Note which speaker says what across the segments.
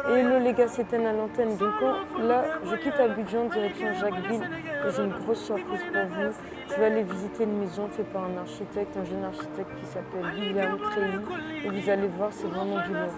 Speaker 1: Et hello les gars, c'est Ten à l'antenne. Donc là, je quitte Abidjan, direction Jacquesville. Et j'ai une grosse surprise pour vous. Je vais aller visiter une maison faite par un architecte, un jeune architecte qui s'appelle William Treilly. Et vous allez voir, c'est vraiment du lourd.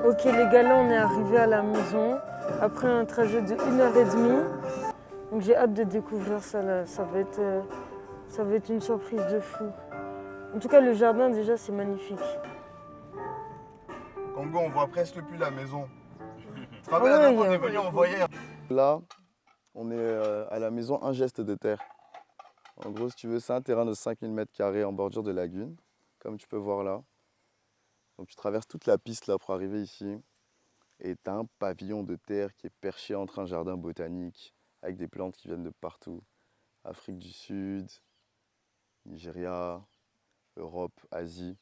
Speaker 1: Ok les gars, là on est arrivé à la maison après un trajet de 1h30. Donc j'ai hâte de découvrir ça là. Ça va être une surprise de fou. En tout cas, le jardin déjà c'est magnifique.
Speaker 2: Congo, on voit presque plus la maison. Tu te rappelles
Speaker 1: Ouais,
Speaker 2: la dernière fois on est venu, on voyait.
Speaker 3: Là, on est à la maison Un Geste de Terre. En gros, si tu veux, c'est un terrain de 5000 m² en bordure de lagune, comme tu peux voir là. Donc tu traverses toute la piste là pour arriver ici. Et tu as un pavillon de terre qui est perché entre un jardin botanique avec des plantes qui viennent de partout. Afrique du Sud, Nigeria, Europe, Asie.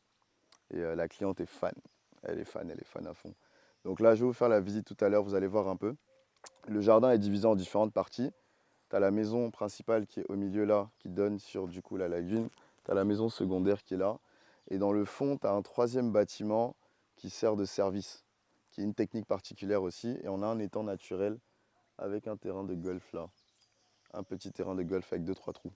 Speaker 3: Et la cliente est fan. Elle est fan à fond. Donc là, je vais vous faire la visite tout à l'heure, vous allez voir un peu. Le jardin est divisé en différentes parties. Tu as la maison principale qui est au milieu là, qui donne sur du coup la lagune. Tu as la maison secondaire qui est là. Et dans le fond, tu as un troisième bâtiment qui sert de service, qui est une technique particulière aussi. Et on a un étang naturel avec un terrain de golf là. Un petit terrain de golf avec 2-3 trous.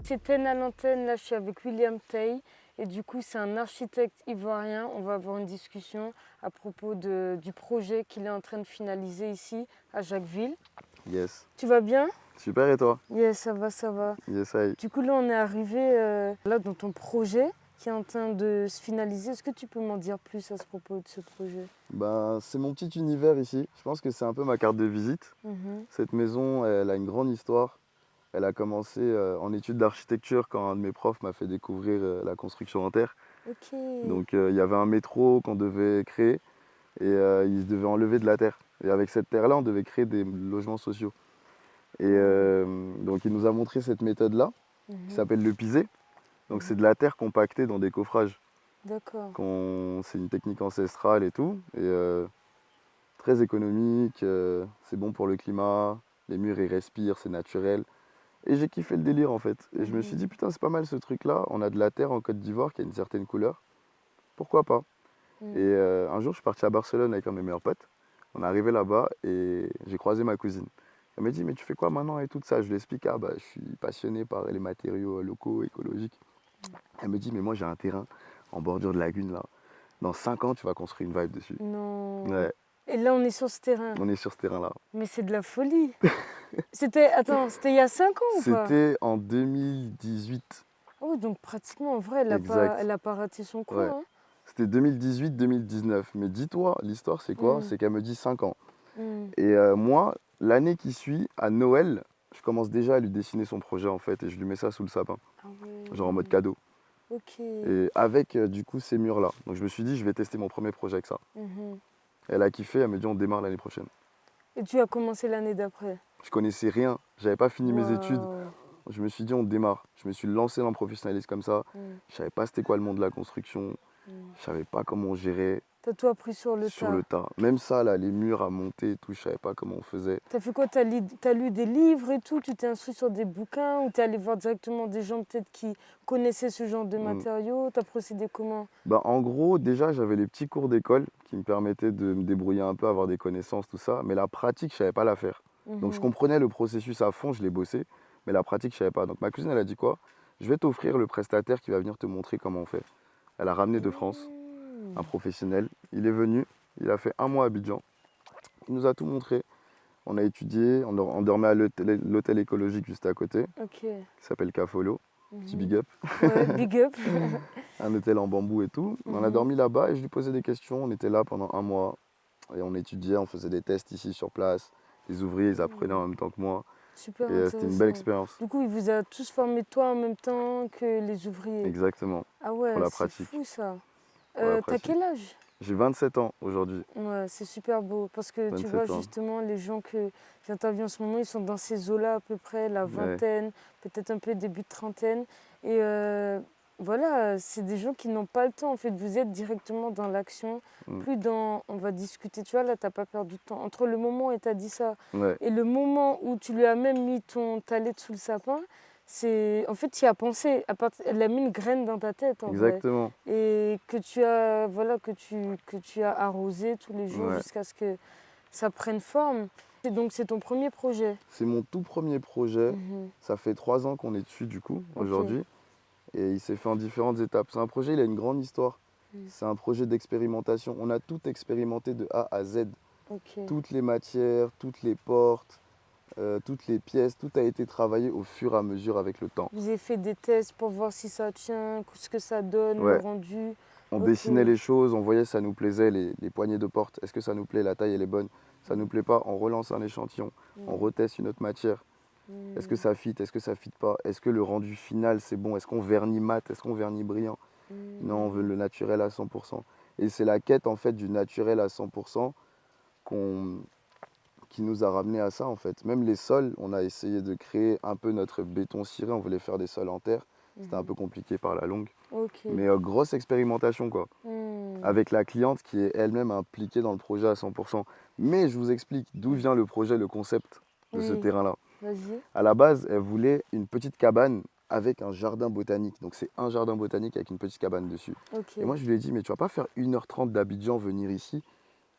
Speaker 1: C'est Ten à l'antenne, là je suis avec William Treilly. Et du coup, c'est un architecte ivoirien. On va avoir une discussion à propos du projet qu'il est en train de finaliser ici à Jacquesville.
Speaker 3: Yes.
Speaker 1: Tu vas bien?
Speaker 3: Super, et toi?
Speaker 1: Yes, ça va, ça va.
Speaker 3: Yes, aïe.
Speaker 1: Du coup, là, on est arrivé là dans ton projet qui est en train de se finaliser. Est-ce que tu peux m'en dire plus à ce propos de ce projet?
Speaker 3: Ben, c'est mon petit univers ici. Je pense que c'est un peu ma carte de visite. Cette maison, elle a une grande histoire. Elle a commencé en études d'architecture quand un de mes profs m'a fait découvrir la construction en terre.
Speaker 1: Ok.
Speaker 3: Donc il y avait un métro qu'on devait créer et il devait enlever de la terre. Et avec cette terre-là, on devait créer des logements sociaux. Et donc il nous a montré cette méthode-là qui s'appelle le pisé. Donc c'est de la terre compactée dans des coffrages.
Speaker 1: D'accord.
Speaker 3: C'est une technique ancestrale et tout. Et très économique, c'est bon pour le climat, les murs ils respirent, c'est naturel. Et j'ai kiffé le délire en fait. Et je me suis dit, putain, c'est pas mal ce truc-là. On a de la terre en Côte d'Ivoire qui a une certaine couleur. Pourquoi pas? Et un jour, je suis parti à Barcelone avec un de mes meilleurs potes. On est arrivé là-bas et j'ai croisé ma cousine. Elle m'a dit, mais tu fais quoi maintenant et tout ça? Je lui explique, ah bah, je suis passionné par les matériaux locaux, écologiques. Elle me dit, mais moi j'ai un terrain en bordure de lagune là. Dans 5 ans, tu vas construire une vibe dessus.
Speaker 1: Non.
Speaker 3: Ouais,
Speaker 1: Et là, on est sur ce terrain.
Speaker 3: on est sur ce terrain-là.
Speaker 1: Mais c'est de la folie. C'était il y a 5 ans ou pas?
Speaker 3: C'était en 2018.
Speaker 1: Oh, donc pratiquement, en vrai, elle
Speaker 3: Exact.
Speaker 1: a pas raté son coup.
Speaker 3: Ouais.
Speaker 1: Hein.
Speaker 3: C'était 2018-2019. Mais dis-toi, l'histoire c'est quoi? C'est qu'elle me dit 5 ans. Et moi, l'année qui suit, à Noël, je commence déjà à lui dessiner son projet en fait et je lui mets ça sous le sapin,
Speaker 1: Ah ouais.
Speaker 3: genre en mode cadeau.
Speaker 1: Ok.
Speaker 3: Et avec du coup ces murs là. Donc je me suis dit, je vais tester mon premier projet avec ça. Elle a kiffé, elle me dit, on démarre l'année prochaine.
Speaker 1: Et tu as commencé l'année d'après?
Speaker 3: Je connaissais rien, j'avais pas fini mes études.
Speaker 1: Waouh.
Speaker 3: Je me suis dit, on démarre. Je me suis lancé dans le professionnalisme comme ça. Je savais pas c'était quoi le monde de la construction. Je savais pas comment on gérait
Speaker 1: T'as tout appris sur le
Speaker 3: sur
Speaker 1: tas.
Speaker 3: le tas. Même ça, là, les murs à monter et tout, je savais pas comment on faisait.
Speaker 1: T'as fait quoi? T'as lu des livres et tout? Tu t'es instruit sur des bouquins? Ou t'es allé voir directement des gens peut-être qui connaissaient ce genre de matériaux? T'as procédé comment?
Speaker 3: Bah, en gros, déjà, j'avais les petits cours d'école qui me permettaient de me débrouiller un peu, avoir des connaissances, tout ça. Mais la pratique, je savais pas la faire. Donc, je comprenais le processus à fond, je l'ai bossé. Mais la pratique, je savais pas. Donc, ma cousine, elle a dit quoi? Je vais t'offrir le prestataire qui va venir te montrer comment on fait. Elle a ramené de France un professionnel. Il est venu, il a fait 1 mois à Abidjan. Il nous a tout montré. On a étudié, on dormait à l'hôtel écologique juste à côté,
Speaker 1: Ok.
Speaker 3: qui s'appelle Cafolo. petit big up.
Speaker 1: Ouais, big up.
Speaker 3: Un hôtel en bambou et tout. On a
Speaker 1: Mhm.
Speaker 3: dormi là-bas et je lui posais des questions. On était là pendant 1 mois et on étudiait, on faisait des tests ici sur place. Les ouvriers, ils apprenaient en même temps que moi.
Speaker 1: Super
Speaker 3: Et c'était une belle
Speaker 1: intéressant.
Speaker 3: expérience.
Speaker 1: Du coup, il vous a tous formé toi en même temps que les ouvriers.
Speaker 3: Exactement,
Speaker 1: Ah
Speaker 3: pour
Speaker 1: ouais,
Speaker 3: la
Speaker 1: c'est
Speaker 3: pratique.
Speaker 1: fou ça.
Speaker 3: Pour la
Speaker 1: T'as
Speaker 3: pratique.
Speaker 1: quel âge?
Speaker 3: J'ai 27 ans aujourd'hui.
Speaker 1: Ouais, c'est super beau parce que tu
Speaker 3: 27
Speaker 1: vois
Speaker 3: ans.
Speaker 1: justement les gens que j'interviewe en ce moment, ils sont dans ces eaux-là à peu près, la vingtaine, peut-être un peu début de trentaine. Et voilà, c'est des gens qui n'ont pas le temps en fait. Vous êtes directement dans l'action,
Speaker 3: Mm.
Speaker 1: plus dans on va discuter. Tu vois, là, t'as pas perdu de temps. Entre le moment où tu as dit ça
Speaker 3: Ouais,
Speaker 1: et le moment où tu lui as même mis ta lettre sous le sapin, c'est en fait tu y as pensé. Elle a mis une graine dans ta tête en vrai
Speaker 3: exactement.
Speaker 1: et que tu as voilà que tu as arrosé tous les jours
Speaker 3: Ouais.
Speaker 1: jusqu'à ce que ça prenne forme. Et donc c'est ton premier projet.
Speaker 3: C'est mon tout premier projet.
Speaker 1: Mhm.
Speaker 3: Ça fait 3 ans qu'on est dessus du coup,
Speaker 1: Ok.
Speaker 3: aujourd'hui. Et il s'est fait en différentes étapes. C'est un projet, il a une grande histoire.
Speaker 1: Mm.
Speaker 3: C'est un projet d'expérimentation. On a tout expérimenté de A à Z.
Speaker 1: Ok.
Speaker 3: Toutes les matières, toutes les portes, toutes les pièces, tout a été travaillé au fur et à mesure avec le temps.
Speaker 1: Vous avez fait des tests pour voir si ça tient, ce que ça donne, le
Speaker 3: Ouais.
Speaker 1: rendu.
Speaker 3: On
Speaker 1: Ok.
Speaker 3: dessinait les choses, on voyait si ça nous plaisait, les poignées de porte. Est-ce que ça nous plaît, la taille elle est bonne? Ça nous plaît pas, on relance un échantillon, on reteste une autre matière. Est-ce que ça fit? Est-ce que ça fit pas? Est-ce que le rendu final c'est bon? Est-ce qu'on vernit mat? Est-ce qu'on vernit brillant? Non, on veut le naturel à 100%. Et c'est la quête en fait du naturel à 100% qui nous a ramené à ça en fait. Même les sols, on a essayé de créer un peu notre béton ciré, on voulait faire des sols en terre. C'était un peu compliqué par la longue.
Speaker 1: Ok.
Speaker 3: Mais grosse expérimentation quoi. Avec la cliente qui est elle-même impliquée dans le projet à 100%. Mais je vous explique d'où vient le projet, le concept de ce
Speaker 1: Oui.
Speaker 3: terrain-là.
Speaker 1: Vas-y.
Speaker 3: À la base, elle voulait une petite cabane avec un jardin botanique. Donc c'est un jardin botanique avec une petite cabane dessus.
Speaker 1: Ok.
Speaker 3: Et moi je lui ai dit, mais tu vas pas faire 1h30 d'Abidjan venir ici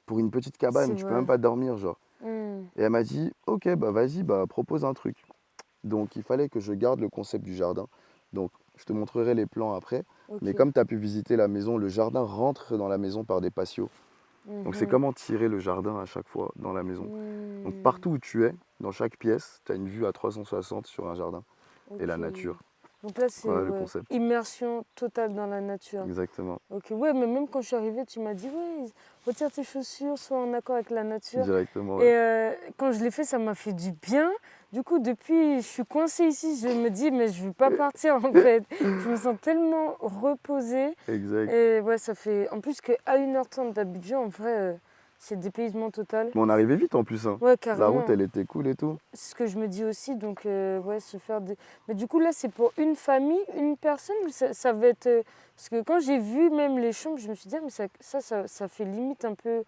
Speaker 3: pour une petite cabane,
Speaker 1: C'est
Speaker 3: tu peux
Speaker 1: vrai.
Speaker 3: même pas dormir genre.
Speaker 1: Mm.
Speaker 3: Et elle m'a dit, ok, bah vas-y, bah propose un truc. Donc il fallait que je garde le concept du jardin. Donc je te montrerai les plans après.
Speaker 1: Ok.
Speaker 3: Mais comme tu as pu visiter la maison, le jardin rentre dans la maison par des patios. Donc c'est
Speaker 1: Mhm.
Speaker 3: comment tirer le jardin à chaque fois dans la maison. Donc
Speaker 1: Mm.
Speaker 3: partout où tu es, dans chaque pièce, tu as une vue à 360 sur un jardin et la
Speaker 1: Ok.
Speaker 3: nature.
Speaker 1: Donc là, c'est
Speaker 3: Voilà le
Speaker 1: ouais,
Speaker 3: concept.
Speaker 1: immersion totale dans la nature.
Speaker 3: Exactement.
Speaker 1: Ok, ouais, mais même quand je suis arrivée, tu m'as dit, ouais, retire tes chaussures, sois en accord avec la nature.
Speaker 3: Directement.
Speaker 1: Et
Speaker 3: Ouais.
Speaker 1: quand je l'ai fait, ça m'a fait du bien. Du coup, depuis, je suis coincée ici, je me dis, mais je ne veux pas partir en fait. Je me sens tellement reposée.
Speaker 3: Exact.
Speaker 1: Et ouais, ça fait, en plus qu'à 1h30 d'Abidjan, en vrai, c'est dépaysement total.
Speaker 3: Mais on arrivait vite en plus. Hein.
Speaker 1: Ouais,
Speaker 3: La
Speaker 1: carrément.
Speaker 3: route, elle était cool et tout.
Speaker 1: C'est ce que je me dis aussi, donc ouais, se faire des... Mais du coup, là, c'est pour une famille, une personne, ou ça va être... Parce que quand j'ai vu même les chambres, je me suis dit, ah, mais ça fait limite un peu, tu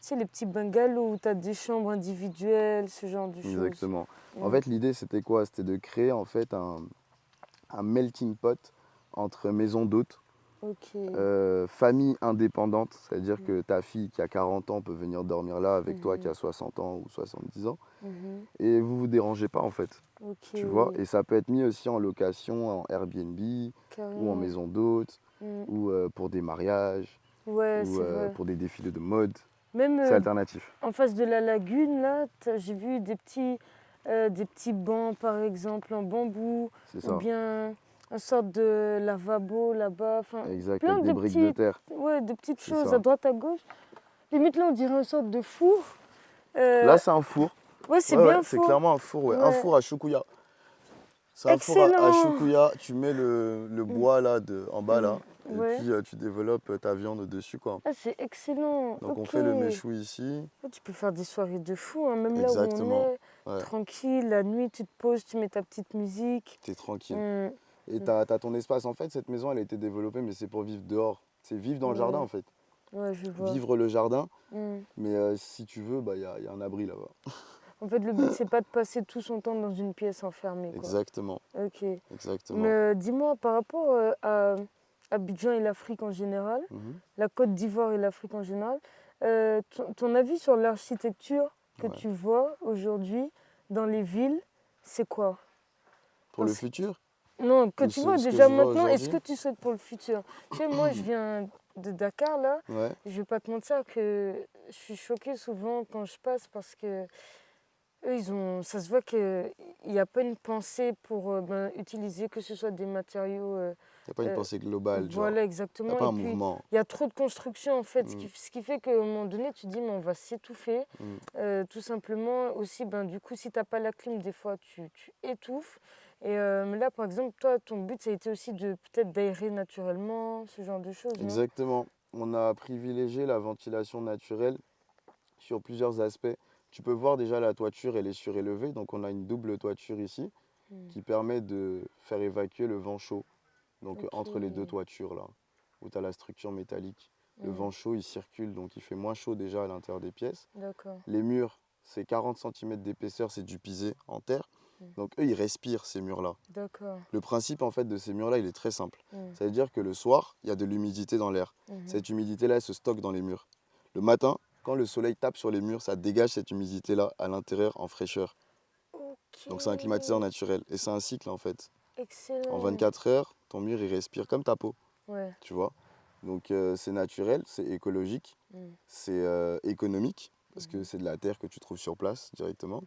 Speaker 1: sais, les petits bungalows où tu as des chambres individuelles, ce genre de choses.
Speaker 3: Exactement. En
Speaker 1: Mm.
Speaker 3: fait, l'idée, c'était quoi? C'était de créer en fait un melting pot entre maisons d'hôtes,
Speaker 1: Ok.
Speaker 3: famille indépendante, c'est-à-dire que ta fille qui a 40 ans peut venir dormir là avec toi qui a 60 ans ou 70 ans,
Speaker 1: Mhm.
Speaker 3: et vous vous dérangez pas en fait,
Speaker 1: Ok.
Speaker 3: tu vois. Et ça peut être mis aussi en location, en Airbnb ou en
Speaker 1: Carrément.
Speaker 3: maison d'hôtes,
Speaker 1: Mm.
Speaker 3: ou pour des mariages,
Speaker 1: Ouais,
Speaker 3: ou
Speaker 1: c'est vrai.
Speaker 3: pour des défilés de mode.
Speaker 1: Même
Speaker 3: C'est alternatif.
Speaker 1: en face de la lagune, là, j'ai vu des petits bancs, par exemple, en bambou,
Speaker 3: C'est
Speaker 1: ou
Speaker 3: ça.
Speaker 1: bien une sorte de lavabo là-bas. Enfin,
Speaker 3: Exact,
Speaker 1: plein
Speaker 3: avec
Speaker 1: de
Speaker 3: des briques de terre.
Speaker 1: ouais, de petites
Speaker 3: C'est
Speaker 1: choses
Speaker 3: ça.
Speaker 1: à droite, à gauche. Limite, là, on dirait une sorte de four.
Speaker 3: Là, c'est un four.
Speaker 1: Ouais, c'est
Speaker 3: Ouais,
Speaker 1: bien
Speaker 3: ouais, c'est
Speaker 1: four.
Speaker 3: clairement un four, ouais. Un
Speaker 1: Ouais.
Speaker 3: four à choukouya. C'est un four à
Speaker 1: Excellent.
Speaker 3: choukouya, tu mets le bois là en bas là, et
Speaker 1: Ouais.
Speaker 3: puis tu développes ta viande dessus quoi.
Speaker 1: Ah, c'est excellent.
Speaker 3: Donc on
Speaker 1: Ok.
Speaker 3: fait le méchoui ici.
Speaker 1: Ouais, tu peux faire des soirées de fou, hein, même là où
Speaker 3: Exactement.
Speaker 1: on est.
Speaker 3: Ouais.
Speaker 1: Tranquille, la nuit, tu te poses, tu mets ta petite musique.
Speaker 3: T'es tranquille.
Speaker 1: Mm.
Speaker 3: Et t'as ton espace. En fait, cette maison elle a été développée, mais c'est pour vivre dehors. C'est vivre dans le jardin en fait.
Speaker 1: Ouais, je vois.
Speaker 3: Vivre le jardin,
Speaker 1: Mm.
Speaker 3: mais si tu veux, bah, y a un abri là-bas.
Speaker 1: En fait, le but, c'est pas de passer tout son temps dans une pièce enfermée. Quoi.
Speaker 3: Exactement.
Speaker 1: Ok.
Speaker 3: Exactement.
Speaker 1: Mais dis-moi, par rapport à Abidjan et l'Afrique en général,
Speaker 3: Mhm.
Speaker 1: la Côte d'Ivoire et l'Afrique en général, ton avis sur l'architecture que
Speaker 3: Ouais.
Speaker 1: tu vois aujourd'hui dans les villes, c'est quoi?
Speaker 3: Pour le
Speaker 1: Parce-
Speaker 3: futur,
Speaker 1: Non, que
Speaker 3: ou
Speaker 1: tu
Speaker 3: ce
Speaker 1: vois
Speaker 3: que
Speaker 1: déjà
Speaker 3: je vois
Speaker 1: maintenant, est-ce que
Speaker 3: aujourd'hui.
Speaker 1: tu souhaites pour le futur? Tu sais, moi, je viens de Dakar, là.
Speaker 3: Ouais.
Speaker 1: Je vais pas te mentir que je suis choquée souvent quand je passe parce que Eux, ça se voit qu'il n'y a pas une pensée pour utiliser que ce soit des matériaux.
Speaker 3: Il n'y a pas une
Speaker 1: euh,
Speaker 3: pensée globale, genre.
Speaker 1: Voilà,
Speaker 3: Il n'y a
Speaker 1: exactement.
Speaker 3: pas
Speaker 1: Et
Speaker 3: un
Speaker 1: puis,
Speaker 3: mouvement.
Speaker 1: il y a trop de construction, en fait,
Speaker 3: Mm,
Speaker 1: ce qui fait qu'à un moment donné, tu te dis, mais on va s'étouffer.
Speaker 3: mm.
Speaker 1: Tout simplement, aussi, du coup, si tu n'as pas la clim, des fois, tu étouffes. Et là, par exemple, toi, ton but, ça a été aussi de peut-être d'aérer naturellement, ce genre de choses, non?
Speaker 3: Exactement. On a privilégié la ventilation naturelle sur plusieurs aspects. Tu peux voir déjà la toiture, elle est surélevée, donc on a une double toiture ici
Speaker 1: Mm.
Speaker 3: qui permet de faire évacuer le vent chaud. Donc
Speaker 1: Ok.
Speaker 3: entre les deux toitures là, où tu as la structure métallique. Le
Speaker 1: Mm.
Speaker 3: vent chaud il circule, donc il fait moins chaud déjà à l'intérieur des pièces.
Speaker 1: D'accord.
Speaker 3: Les murs, c'est 40 cm d'épaisseur, c'est du pisé en terre.
Speaker 1: Mm.
Speaker 3: Donc eux, ils respirent ces murs-là.
Speaker 1: D'accord.
Speaker 3: Le principe en fait de ces murs-là, il est très simple.
Speaker 1: Mm.
Speaker 3: Ça veut dire que le soir, il y a de l'humidité dans l'air.
Speaker 1: Mhm.
Speaker 3: Cette humidité-là, elle se stocke dans les murs. Le matin, quand le soleil tape sur les murs, ça dégage cette humidité-là à l'intérieur en fraîcheur.
Speaker 1: Ok.
Speaker 3: Donc c'est un climatiseur naturel. Et c'est un cycle en fait. En
Speaker 1: Excellent.
Speaker 3: 24 heures, ton mur, il respire comme ta peau,
Speaker 1: Ouais.
Speaker 3: tu vois. Donc c'est naturel, c'est écologique,
Speaker 1: Mm.
Speaker 3: c'est économique, parce que c'est de la terre que tu trouves sur place directement.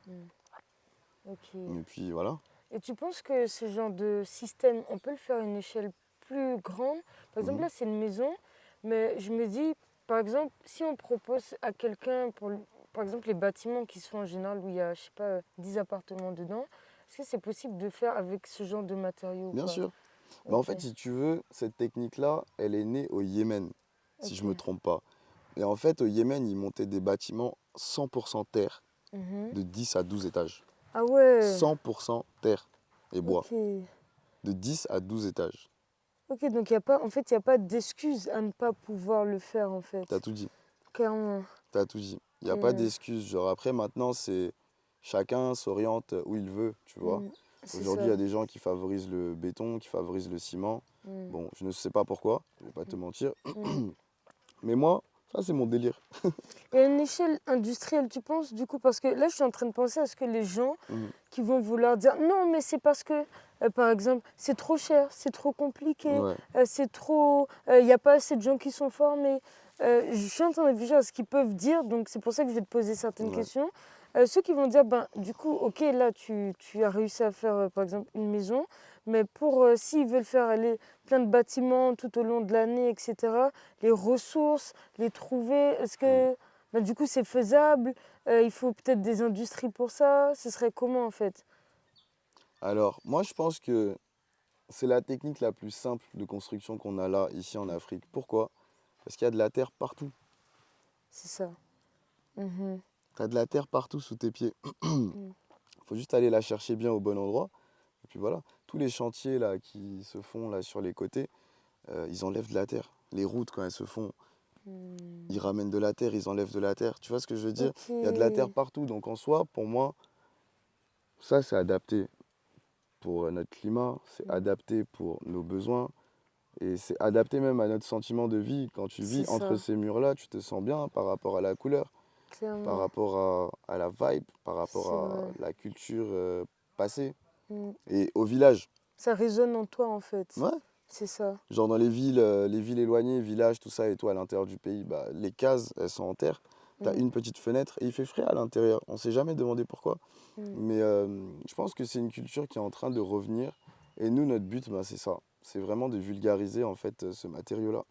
Speaker 1: Ok.
Speaker 3: Et puis voilà.
Speaker 1: Et tu penses que ce genre de système, on peut le faire à une échelle plus grande? Par exemple,
Speaker 3: Mhm.
Speaker 1: là, c'est une maison, mais je me dis, par exemple, si on propose à quelqu'un, par exemple, les bâtiments qui se font en général, où il y a, je sais pas, 10 appartements dedans, est-ce que c'est possible de faire avec ce genre de matériaux ou
Speaker 3: Bien
Speaker 1: pas?
Speaker 3: sûr. Bah, en
Speaker 1: Ok,
Speaker 3: fait, si tu veux, cette technique-là, elle est née au Yémen, si je ne me
Speaker 1: ok.
Speaker 3: trompe pas. Et en fait, au Yémen, ils montaient des bâtiments 100% terre,
Speaker 1: Mhm.
Speaker 3: de 10 à 12 étages.
Speaker 1: Ah ouais,
Speaker 3: 100% terre et bois,
Speaker 1: ok.
Speaker 3: de 10 à 12 étages.
Speaker 1: Ok, donc il y a pas, en fait, il n'y a pas d'excuse à ne pas pouvoir le faire, en
Speaker 3: T'as
Speaker 1: fait.
Speaker 3: tout dit,
Speaker 1: Clairement.
Speaker 3: t'as tout dit. Il n'y a pas
Speaker 1: Et,
Speaker 3: d'excuse. Genre après, maintenant, c'est chacun s'oriente où il veut, tu vois.
Speaker 1: mm, c'est
Speaker 3: Aujourd'hui, il y
Speaker 1: ça.
Speaker 3: a des gens qui favorisent le béton, qui favorisent le ciment.
Speaker 1: Mm,
Speaker 3: Bon, je ne sais pas pourquoi, je vais pas te mentir.
Speaker 1: mm.
Speaker 3: Mais moi, ça, c'est mon délire.
Speaker 1: Et à une échelle industrielle, tu penses, du coup, parce que là, je suis en train de penser à ce que les gens
Speaker 3: Mhm.
Speaker 1: qui vont vouloir dire non, mais c'est parce que, par exemple, c'est trop cher, c'est trop compliqué,
Speaker 3: Ouais.
Speaker 1: c'est trop. Il n'y a pas assez de gens qui sont formés. Je suis en train de réfléchir à ce qu'ils peuvent dire, donc c'est pour ça que je vais te poser certaines
Speaker 3: Ouais.
Speaker 1: questions. Ceux qui vont dire, ben, du coup, ok, là, tu as réussi à faire, par exemple, une maison, mais pour s'ils veulent faire aller plein de bâtiments tout au long de l'année, etc., les ressources, les trouver, est-ce que, ben, du coup, c'est faisable? Il faut peut-être des industries pour ça. Ce serait comment, en fait?
Speaker 3: Alors, moi, je pense que c'est la technique la plus simple de construction qu'on a là, ici en Afrique. Pourquoi? Parce qu'il y a de la terre partout.
Speaker 1: C'est ça. Mhm.
Speaker 3: Tu as de la terre partout sous tes pieds.
Speaker 1: Mm.
Speaker 3: Il faut juste aller la chercher bien au bon endroit. Et puis voilà, tous les chantiers là qui se font là sur les côtés, ils enlèvent de la terre. Les routes, quand elles se font, ils ramènent de la terre, ils enlèvent de la terre. Tu vois ce que je veux dire?
Speaker 1: Ok.
Speaker 3: Il y a de la terre partout. Donc en soi, pour moi, ça c'est adapté pour notre climat, c'est adapté pour nos besoins. Et c'est adapté même à notre sentiment de vie. Quand tu vis
Speaker 1: C'est
Speaker 3: entre
Speaker 1: ça,
Speaker 3: ces murs-là, tu te sens bien par rapport à la couleur, par
Speaker 1: clairement.
Speaker 3: rapport à la vibe, par rapport
Speaker 1: C'est
Speaker 3: à
Speaker 1: vrai.
Speaker 3: la culture passée
Speaker 1: Mm.
Speaker 3: et au village.
Speaker 1: Ça résonne en toi, en fait.
Speaker 3: Ouais.
Speaker 1: C'est ça.
Speaker 3: Genre dans les villes éloignées, villages, tout ça et tout à l'intérieur du pays, bah, les cases, elles sont en terre. Tu as
Speaker 1: Mm.
Speaker 3: une petite fenêtre et il fait frais à l'intérieur. On s'est jamais demandé pourquoi.
Speaker 1: Mm.
Speaker 3: Mais je pense que c'est une culture qui est en train de revenir. Et nous, notre but, bah, c'est ça. C'est vraiment de vulgariser en fait ce matériau-là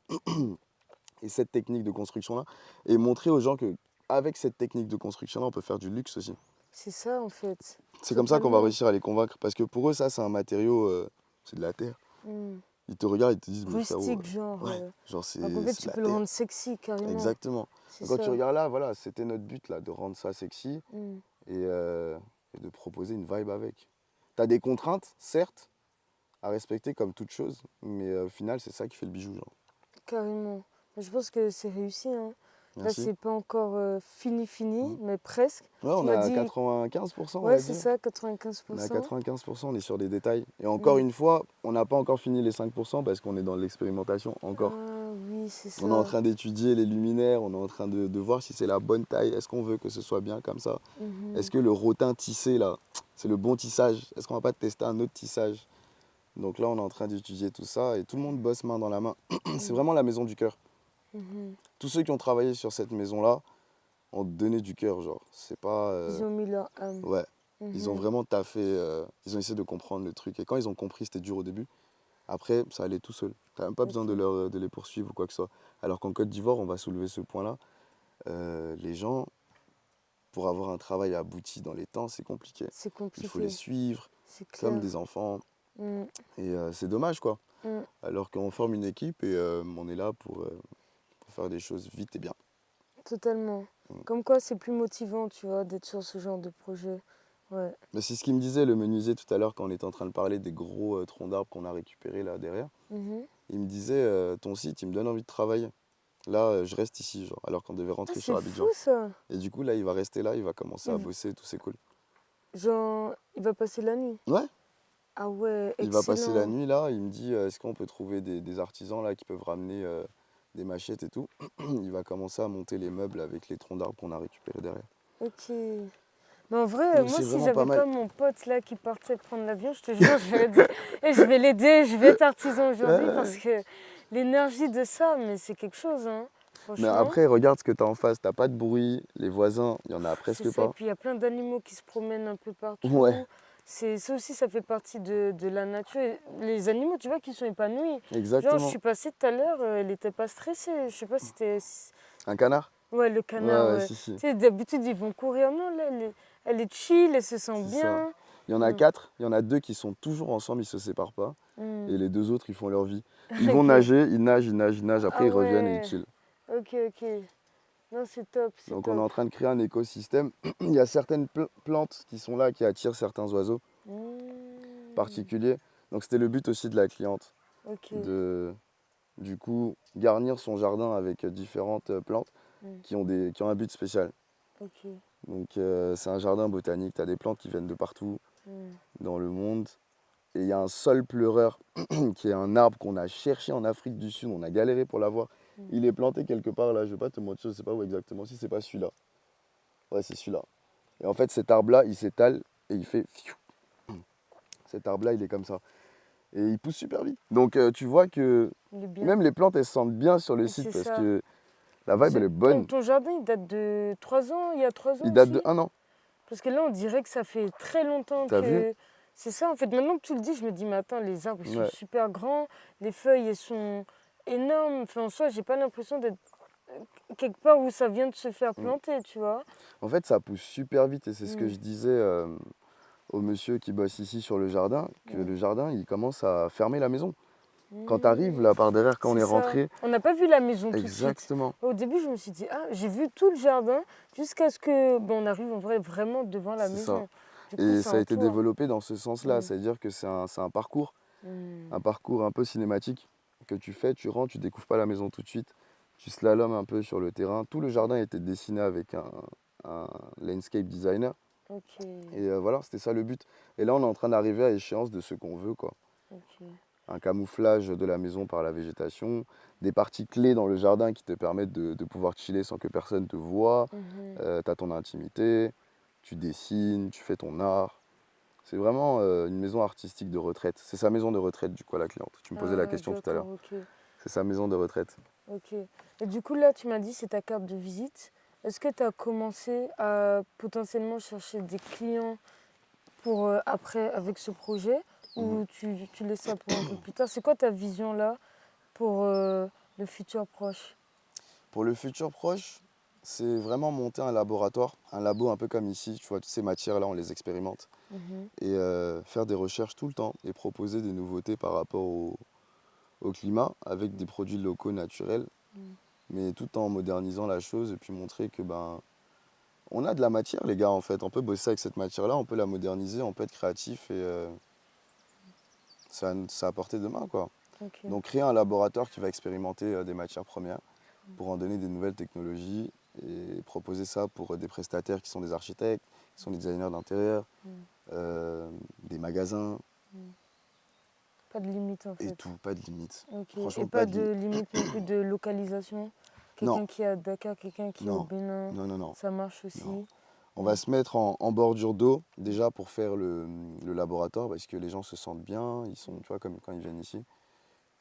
Speaker 3: et cette technique de construction-là. Et montrer aux gens que avec cette technique de construction-là, on peut faire du luxe aussi.
Speaker 1: C'est ça, en fait.
Speaker 3: C'est comme ça qu'on va
Speaker 1: Totalement.
Speaker 3: réussir à les convaincre. Parce que pour eux, ça, c'est un matériau, c'est de la terre.
Speaker 1: Mm.
Speaker 3: Ils te regardent, ils te disent, mais frérot,
Speaker 1: Rustique, genre.
Speaker 3: ouais, genre
Speaker 1: Donc, en fait,
Speaker 3: c'est
Speaker 1: tu
Speaker 3: de la
Speaker 1: peux le
Speaker 3: terre.
Speaker 1: rendre sexy, carrément.
Speaker 3: Exactement.
Speaker 1: C'est
Speaker 3: Quand tu
Speaker 1: ça.
Speaker 3: regardes là, voilà, c'était notre but là, de rendre ça sexy
Speaker 1: Mm.
Speaker 3: et de proposer une vibe avec. Tu as des contraintes, certes, à respecter comme toute chose, mais au final, c'est ça qui fait le bijou. Genre.
Speaker 1: Carrément. Je pense que c'est réussi, hein. Là,
Speaker 3: Merci.
Speaker 1: c'est pas encore fini,
Speaker 3: Mhm.
Speaker 1: mais presque.
Speaker 3: Ouais,
Speaker 1: Tu
Speaker 3: on
Speaker 1: m'as
Speaker 3: a
Speaker 1: dit.
Speaker 3: 95%, on
Speaker 1: Ouais,
Speaker 3: va
Speaker 1: c'est
Speaker 3: dire.
Speaker 1: ça,
Speaker 3: On est à
Speaker 1: 95%.
Speaker 3: 95%, on est sur des détails. Et encore
Speaker 1: Mm.
Speaker 3: une fois, on n'a pas encore fini les 5% parce qu'on est dans l'expérimentation encore.
Speaker 1: Ah oui, c'est ça.
Speaker 3: On est en train d'étudier les luminaires, on est en train de voir si c'est la bonne taille, est-ce qu'on veut que ce soit bien comme ça.
Speaker 1: Mhm.
Speaker 3: Est-ce que le rotin tissé là, c'est le bon tissage? Est-ce qu'on va pas tester un autre tissage? Donc là, on est en train d'étudier tout ça et tout le monde bosse main dans la main. C'est vraiment la maison du cœur.
Speaker 1: Mhm.
Speaker 3: Tous ceux qui ont travaillé sur cette maison-là, ont donné du cœur, genre. C'est pas...
Speaker 1: Ils ont mis leur âme.
Speaker 3: Ouais, ils ont
Speaker 1: Mhm.
Speaker 3: vraiment taffé, ils ont essayé de comprendre le truc. Et quand ils ont compris, c'était dur au début. Après, ça allait tout seul. T'as même pas besoin
Speaker 1: Ok.
Speaker 3: de les poursuivre ou quoi que ce soit. Alors qu'en Côte d'Ivoire, on va soulever ce point-là. Les gens, pour avoir un travail abouti dans les temps, c'est compliqué.
Speaker 1: C'est
Speaker 3: Il faut les
Speaker 1: compliqué,
Speaker 3: suivre
Speaker 1: c'est
Speaker 3: comme
Speaker 1: clair.
Speaker 3: des enfants.
Speaker 1: Mm,
Speaker 3: Et c'est dommage, quoi.
Speaker 1: mm.
Speaker 3: Alors qu'on forme une équipe et on est là pour faire des choses vite et bien.
Speaker 1: Totalement.
Speaker 3: Mm.
Speaker 1: Comme quoi, c'est plus motivant, tu vois, d'être sur ce genre de projet. Ouais.
Speaker 3: Mais c'est ce qu'il me disait, le menuisier, tout à l'heure, quand on était en train de parler des gros troncs d'arbres qu'on a récupérés là derrière.
Speaker 1: Mhm.
Speaker 3: Il me disait, ton site, il me donne envie de travailler. Là, je reste ici, genre, alors qu'on devait
Speaker 1: Ah,
Speaker 3: rentrer sur
Speaker 1: c'est fou
Speaker 3: Abidjan.
Speaker 1: ça.
Speaker 3: Et du coup, là, il va rester là, il va commencer à
Speaker 1: Il-
Speaker 3: bosser, tout c'est cool.
Speaker 1: Genre, il va passer la nuit.
Speaker 3: Ouais,
Speaker 1: Ah ouais,
Speaker 3: il va passer la
Speaker 1: excellent.
Speaker 3: nuit là, il me dit, est-ce qu'on peut trouver des artisans là qui peuvent ramener des machettes et tout. Il va commencer à monter les meubles avec les troncs d'arbres qu'on a récupérés derrière.
Speaker 1: Ok. Mais en vrai,
Speaker 3: Donc
Speaker 1: moi,
Speaker 3: c'est
Speaker 1: si
Speaker 3: vraiment pas
Speaker 1: j'avais
Speaker 3: mal.
Speaker 1: pas mon pote là qui partait prendre l'avion, je te jure, je vais dire, et je vais l'aider, je vais être artisan aujourd'hui parce que l'énergie de ça, mais c'est quelque chose, hein.
Speaker 3: Mais
Speaker 1: Franchement,
Speaker 3: après, regarde ce que tu as en face, t'as pas de bruit, les voisins, il y en a
Speaker 1: c'est
Speaker 3: presque
Speaker 1: ça. Et
Speaker 3: pas.
Speaker 1: puis il y a plein d'animaux qui se promènent un peu
Speaker 3: Ouais,
Speaker 1: partout. C'est ça aussi, ça fait partie de la nature. Et les animaux, tu vois, qui sont épanouis. Genre, je
Speaker 3: exactement.
Speaker 1: suis passée tout à l'heure, elle n'était pas stressée. Je sais pas si c'était.
Speaker 3: Un canard?
Speaker 1: Ouais, le
Speaker 3: Ouais,
Speaker 1: canard,
Speaker 3: ouais,
Speaker 1: ouais.
Speaker 3: si, si,
Speaker 1: Tu sais, d'habitude, ils vont courir. Non, là, elle est chill, elle se sent
Speaker 3: c'est ça.
Speaker 1: bien.
Speaker 3: Il y en a
Speaker 1: Mm.
Speaker 3: 4, il y en a 2 qui sont toujours ensemble, ils se séparent pas. Et
Speaker 1: Mm.
Speaker 3: les 2 autres, ils font leur vie. Ils vont
Speaker 1: Ok.
Speaker 3: nager, ils nagent, ils nagent, ils nagent, après
Speaker 1: Ah
Speaker 3: ils reviennent et ils
Speaker 1: ouais.
Speaker 3: chillent.
Speaker 1: Ok, ok. Non, c'est top, c'est
Speaker 3: Donc on est
Speaker 1: top.
Speaker 3: en train de créer un écosystème. Il y a certaines plantes qui sont là, qui attirent certains oiseaux
Speaker 1: Mm.
Speaker 3: particuliers. Donc c'était le but aussi de la cliente,
Speaker 1: Ok.
Speaker 3: de du coup garnir son jardin avec différentes plantes
Speaker 1: Mm.
Speaker 3: qui ont un but spécial.
Speaker 1: Ok.
Speaker 3: Donc c'est un jardin botanique, tu as des plantes qui viennent de partout
Speaker 1: Mm.
Speaker 3: dans le monde. Et il y a un sol pleureur qui est un arbre qu'on a cherché en Afrique du Sud, on a galéré pour l'avoir.
Speaker 1: Mm.
Speaker 3: Il est planté quelque part là, je vais pas te mentir, je sais pas où exactement, si c'est pas celui-là. Ouais, c'est celui-là. Et en fait, cet arbre-là, il s'étale et il fait fiou. Cet arbre-là, il est comme ça. Et il pousse super vite. Donc tu vois que
Speaker 1: Il est bien.
Speaker 3: même les plantes, elles se sentent bien sur le
Speaker 1: Et
Speaker 3: site
Speaker 1: c'est
Speaker 3: parce
Speaker 1: ça.
Speaker 3: que la vibe, elle est bonne.
Speaker 1: Ton jardin, il date de 3 ans, il y a 3
Speaker 3: Il
Speaker 1: ans
Speaker 3: date
Speaker 1: aussi?
Speaker 3: de 1 an.
Speaker 1: Parce que là, on dirait que ça fait très longtemps
Speaker 3: T'as vu?
Speaker 1: que... C'est ça, en fait. Maintenant que tu le dis, je me dis, mais attends, les arbres, ils sont
Speaker 3: Ouais.
Speaker 1: super grands. Les feuilles, elles sont énormes. Enfin, en soi, j'ai pas l'impression d'être quelque part où ça vient de se faire
Speaker 3: Mm.
Speaker 1: planter, tu vois.
Speaker 3: En fait, ça pousse super vite et c'est ce que
Speaker 1: Mm.
Speaker 3: je disais au monsieur qui bosse ici sur le jardin, que
Speaker 1: Mm.
Speaker 3: le jardin, il commence à fermer la maison. Quand tu
Speaker 1: Mm.
Speaker 3: arrives là par derrière, quand on
Speaker 1: C'est
Speaker 3: est
Speaker 1: ça.
Speaker 3: rentré,
Speaker 1: On n'a pas vu la maison tout de suite.
Speaker 3: exactement,
Speaker 1: Au début, je me suis dit, ah, j'ai vu tout le jardin jusqu'à ce que bon, on arrive en vrai vraiment devant la
Speaker 3: c'est ça.
Speaker 1: maison. Du coup,
Speaker 3: Et
Speaker 1: ça
Speaker 3: ça a été
Speaker 1: entoure.
Speaker 3: développé dans ce sens-là,
Speaker 1: Mm.
Speaker 3: c'est-à-dire que c'est un parcours.
Speaker 1: Mm.
Speaker 3: Un parcours un peu cinématique que tu fais, tu rentres, tu découvres pas la maison tout de suite, tu slalomes un peu sur le terrain. Tout le jardin était dessiné avec un landscape designer.
Speaker 1: Ok,
Speaker 3: Et voilà, c'était ça le but. Et là, on est en train d'arriver à échéance de ce qu'on veut, quoi.
Speaker 1: ok.
Speaker 3: Un camouflage de la maison par la végétation, des parties clés dans le jardin qui te permettent de pouvoir chiller sans que personne te voie.
Speaker 1: Mhm.
Speaker 3: Tu as ton intimité, tu dessines, tu fais ton art. C'est vraiment une maison artistique de retraite. C'est sa maison de retraite, du coup, à la cliente. Tu me posais la
Speaker 1: Ah,
Speaker 3: question tout à l'heure.
Speaker 1: d'accord, ok.
Speaker 3: C'est sa maison de retraite.
Speaker 1: Ok. Et du coup, là, tu m'as dit c'est ta carte de visite. Est-ce que tu as commencé à potentiellement chercher des clients pour après avec ce projet
Speaker 3: Mhm.
Speaker 1: ou tu laisses ça pour un peu plus tard? C'est quoi ta vision là pour le futur proche?
Speaker 3: Pour le futur proche, c'est vraiment monter un laboratoire, un labo un peu comme ici. Tu vois, toutes ces matières-là, on les expérimente.
Speaker 1: Mhm.
Speaker 3: Et faire des recherches tout le temps et proposer des nouveautés par rapport au climat avec des produits locaux naturels,
Speaker 1: Mhm.
Speaker 3: mais tout en modernisant la chose et puis montrer que ben on a de la matière, les gars, en fait. On peut bosser avec cette matière-là, on peut la moderniser, on peut être créatif et ça à portée de main, quoi.
Speaker 1: Ok.
Speaker 3: Donc créer un laboratoire qui va expérimenter des matières premières pour en donner des nouvelles technologies et proposer ça pour des prestataires qui sont des architectes, qui sont des designers d'intérieur, des magasins
Speaker 1: Pas de limite en
Speaker 3: et
Speaker 1: fait.
Speaker 3: tout, pas de limite.
Speaker 1: Ok. Et
Speaker 3: Franchement,
Speaker 1: pas
Speaker 3: pas de
Speaker 1: de
Speaker 3: limite.
Speaker 1: limite non plus de localisation.
Speaker 3: Non,
Speaker 1: Quelqu'un qui est à Dakar, quelqu'un qui est au
Speaker 3: non,
Speaker 1: Bénin,
Speaker 3: non, non, non,
Speaker 1: ça marche aussi.
Speaker 3: non. On va
Speaker 1: Mm.
Speaker 3: se mettre en bordure d'eau déjà pour faire le laboratoire parce que les gens se sentent bien, ils sont, tu vois, comme quand ils viennent ici.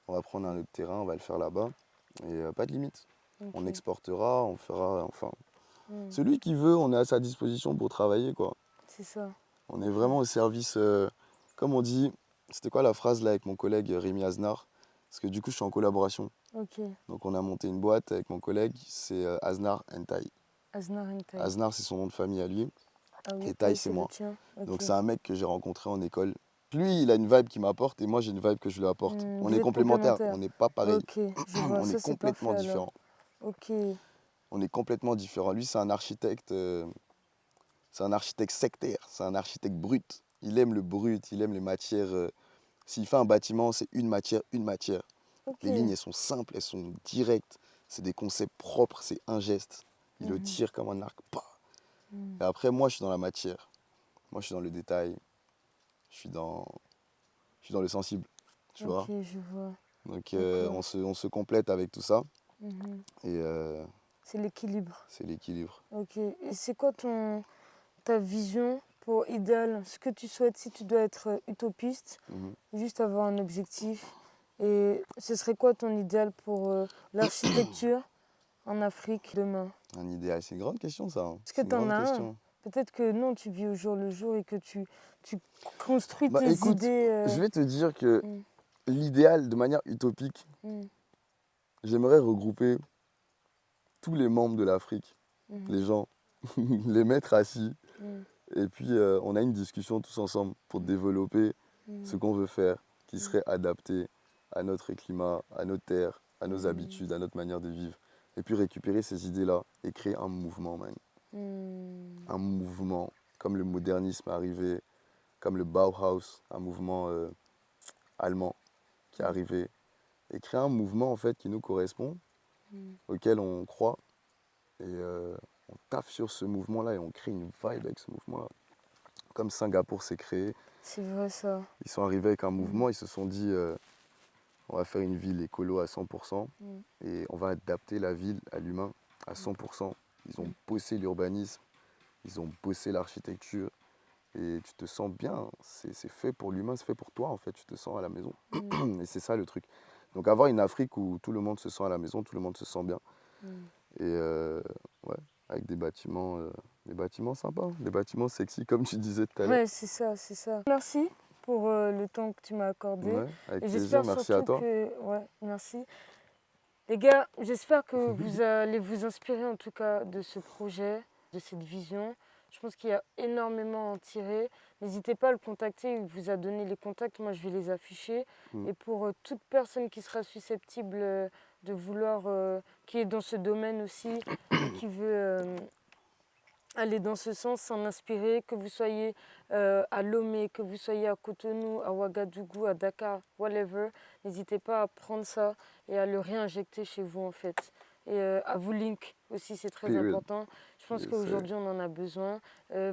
Speaker 3: On va prendre un autre terrain, on va le faire là-bas et pas de limite.
Speaker 1: Ok.
Speaker 3: On exportera, on fera, enfin, Celui qui veut, on est à sa disposition pour travailler, quoi.
Speaker 1: C'est ça.
Speaker 3: On est vraiment au service, comme on dit, c'était quoi la phrase là avec mon collègue Rémi Aznar? Parce que du coup, je suis en collaboration.
Speaker 1: Ok.
Speaker 3: Donc, on a monté une boîte avec mon collègue, c'est Aznar Entai.
Speaker 1: Aznar Hentai.
Speaker 3: Aznar, c'est son nom de famille à lui.
Speaker 1: Ah oui,
Speaker 3: Et Tai,
Speaker 1: oui,
Speaker 3: c'est
Speaker 1: le
Speaker 3: moi.
Speaker 1: tien. Ok.
Speaker 3: Donc, c'est un mec que j'ai rencontré en école. Lui, il a une vibe qui m'apporte et moi, j'ai une vibe que je lui apporte. On
Speaker 1: Vous
Speaker 3: est
Speaker 1: êtes
Speaker 3: complémentaires,
Speaker 1: complémentaires.
Speaker 3: on n'est pas pareil.
Speaker 1: Ok, je vois.
Speaker 3: On
Speaker 1: Ça,
Speaker 3: est
Speaker 1: c'est
Speaker 3: complètement
Speaker 1: parfait, alors.
Speaker 3: différents.
Speaker 1: Ok.
Speaker 3: On est complètement différents. Lui, c'est un architecte sectaire, c'est un architecte brut. Il aime le brut, il aime les matières. S'il fait un bâtiment, c'est une matière, une matière.
Speaker 1: Ok.
Speaker 3: Les lignes, elles sont simples, elles sont directes. C'est des concepts propres, c'est un geste. Il le tire comme un arc. Pah. Et après, moi, je suis dans la matière. Moi, je suis dans le détail. Je suis dans le sensible, tu vois.
Speaker 1: Ok, je vois.
Speaker 3: Donc,
Speaker 1: D'accord.
Speaker 3: on se complète avec tout ça.
Speaker 1: Mhm.
Speaker 3: Et
Speaker 1: C'est l'équilibre.
Speaker 3: c'est l'équilibre.
Speaker 1: Ok. Et c'est quoi ta vision pour idéal, ce que tu souhaites si tu dois être utopiste,
Speaker 3: Mhm.
Speaker 1: juste avoir un objectif? Et ce serait quoi ton idéal pour l'architecture en Afrique demain?
Speaker 3: Un idéal, c'est une grande question, ça. Hein.
Speaker 1: Est-ce que
Speaker 3: C'est une
Speaker 1: tu en
Speaker 3: grande
Speaker 1: as un?
Speaker 3: question.
Speaker 1: Peut-être que non, tu vis au jour le jour et que tu construis
Speaker 3: Bah,
Speaker 1: tes
Speaker 3: écoute,
Speaker 1: idées.
Speaker 3: je vais te dire que
Speaker 1: Mm.
Speaker 3: l'idéal, de manière utopique,
Speaker 1: Mm.
Speaker 3: j'aimerais regrouper tous les membres de l'Afrique,
Speaker 1: Mhm.
Speaker 3: les gens, les mettre assis,
Speaker 1: Mm.
Speaker 3: et puis on a une discussion tous ensemble pour développer ce qu'on veut faire, qui serait adapté à notre climat, à nos terres, à nos habitudes, à notre manière de vivre. Et puis récupérer ces idées-là et créer un mouvement, man. Un mouvement, comme le modernisme est arrivé, comme le Bauhaus, un mouvement allemand qui est arrivé. Et créer un mouvement en fait qui nous correspond, auquel on croit. Et on taffe sur ce mouvement-là et on crée une vibe avec ce mouvement-là. Comme Singapour s'est créé,
Speaker 1: C'est vrai ça.
Speaker 3: ils sont arrivés avec un mouvement, ils se sont dit on va faire une ville écolo à 100% et on va adapter la ville à l'humain à 100%. Ils ont bossé l'urbanisme, ils ont bossé l'architecture et tu te sens bien. C'est fait pour l'humain, c'est fait pour toi en fait, tu te sens à la maison. Et c'est ça le truc. Donc avoir une Afrique où tout le monde se sent à la maison, tout le monde se sent bien. Et ouais, avec des bâtiments sympas, des bâtiments sexy comme tu disais tout à l'heure.
Speaker 1: Ouais, c'est ça, c'est ça. Merci pour le temps que tu m'as accordé.
Speaker 3: Ouais, avec
Speaker 1: Et
Speaker 3: plaisir,
Speaker 1: j'espère
Speaker 3: merci à
Speaker 1: surtout
Speaker 3: toi.
Speaker 1: que... Ouais, merci. Les gars, j'espère que vous allez vous inspirer en tout cas de ce projet, de cette vision. Je pense qu'il y a énormément à en tirer. N'hésitez pas à le contacter, il vous a donné les contacts, moi je vais les afficher. Et pour toute personne qui sera susceptible de vouloir, qui est dans ce domaine aussi, et qui veut aller dans ce sens, s'en inspirer, que vous soyez à Lomé, que vous soyez à Cotonou, à Ouagadougou, à Dakar, whatever, n'hésitez pas à prendre ça et à le réinjecter chez vous en fait. Et à vous link aussi, c'est très
Speaker 3: Period.
Speaker 1: important. Je pense
Speaker 3: Yes,
Speaker 1: qu'aujourd'hui on en a besoin.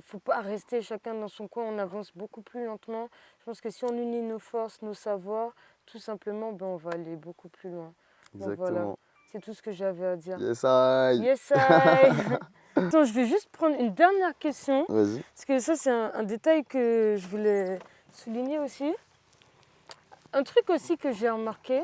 Speaker 1: Faut pas rester chacun dans son coin, on avance beaucoup plus lentement. Je pense que si on unit nos forces, nos savoirs, tout simplement, ben, on va aller beaucoup plus loin. Donc voilà,
Speaker 3: Exactement.
Speaker 1: c'est tout ce que j'avais à dire.
Speaker 3: Yes, I.
Speaker 1: Yes, I. Attends, je vais juste prendre une dernière question,
Speaker 3: Vas-y.
Speaker 1: parce que ça, c'est un détail que je voulais souligner aussi. Un truc aussi que j'ai remarqué,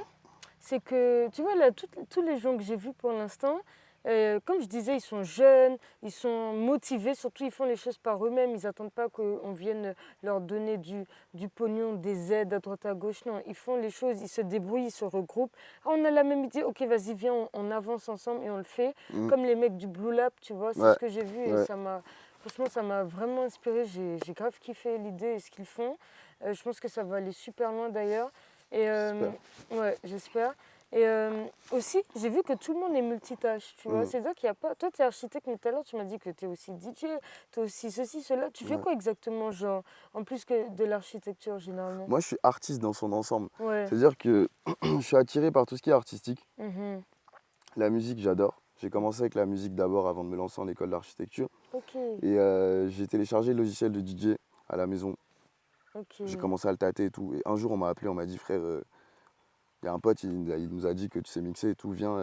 Speaker 1: c'est que, tu vois, là, tous les gens que j'ai vus pour l'instant, comme je disais, ils sont jeunes, ils sont motivés, surtout ils font les choses par eux-mêmes, ils n'attendent pas qu'on vienne leur donner du pognon, des aides à droite à gauche, non, ils font les choses, ils se débrouillent, ils se regroupent. Ah, on a la même idée, ok, vas-y, viens, on avance ensemble et on le fait, comme les mecs du Blue Lab, tu vois, c'est
Speaker 3: Ouais,
Speaker 1: ce que j'ai vu et
Speaker 3: ouais.
Speaker 1: franchement, ça m'a vraiment inspiré, j'ai grave kiffé l'idée et ce qu'ils font. Je pense que ça va aller super loin d'ailleurs. Et ouais, j'espère. Et aussi, j'ai vu que tout le monde est multitâche, tu vois. C'est-à-dire qu'il n'y a pas... Toi, tu es architecte, mais tout à l'heure, tu m'as dit que tu es aussi DJ, tu es aussi ceci, cela. Tu fais quoi exactement, genre, en plus que de l'architecture, généralement?
Speaker 3: Moi, je suis artiste dans son ensemble.
Speaker 1: Ouais.
Speaker 3: C'est-à-dire que je suis attiré par tout ce qui est artistique.
Speaker 1: Mhm.
Speaker 3: La musique, j'adore. J'ai commencé avec la musique d'abord avant de me lancer en école d'architecture.
Speaker 1: Ok,
Speaker 3: Et j'ai téléchargé le logiciel de DJ à la maison.
Speaker 1: ok.
Speaker 3: J'ai commencé à le tâter et tout. Et un jour, on m'a appelé, on m'a dit, frère, il y a un pote, il nous a dit que tu sais mixer et tout, viens,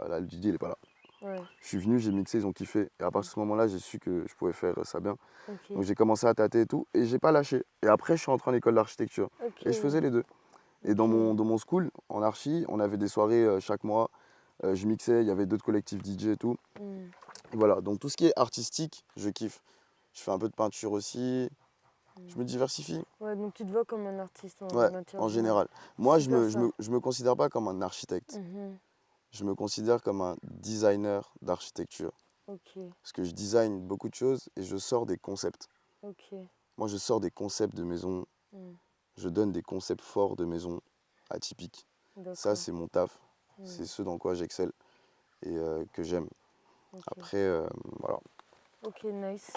Speaker 3: là, le DJ, il est pas là.
Speaker 1: Ouais,
Speaker 3: Je suis venu, j'ai mixé, ils ont kiffé. Et à partir de ce moment-là, j'ai su que je pouvais faire ça bien.
Speaker 1: ok.
Speaker 3: Donc j'ai commencé à tâter et tout, et j'ai pas lâché. Et après, je suis rentré en école d'architecture.
Speaker 1: Ok.
Speaker 3: Et je faisais les deux. Et dans mon school, en archi, on avait des soirées chaque mois. Je mixais, il y avait d'autres collectifs DJ et tout. Voilà, donc tout ce qui est artistique, je kiffe. Je fais un peu de peinture aussi, je me diversifie.
Speaker 1: Ouais, donc tu te vois comme un artiste en
Speaker 3: Ouais,
Speaker 1: matière
Speaker 3: en
Speaker 1: de...
Speaker 3: général. Moi,
Speaker 1: Super ça.
Speaker 3: je me considère pas comme un architecte.
Speaker 1: Mhm.
Speaker 3: Je me considère comme un designer d'architecture.
Speaker 1: Ok,
Speaker 3: Parce que je design beaucoup de choses et je sors des concepts.
Speaker 1: ok.
Speaker 3: Moi, je sors des concepts de maisons.
Speaker 1: Mm.
Speaker 3: Je donne des concepts forts de maisons atypiques. Ça,
Speaker 1: D'accord.
Speaker 3: c'est mon taf.
Speaker 1: Mm.
Speaker 3: C'est ce dans quoi j'excelle et que j'aime.
Speaker 1: Ok.
Speaker 3: Après, voilà.
Speaker 1: Ok, nice.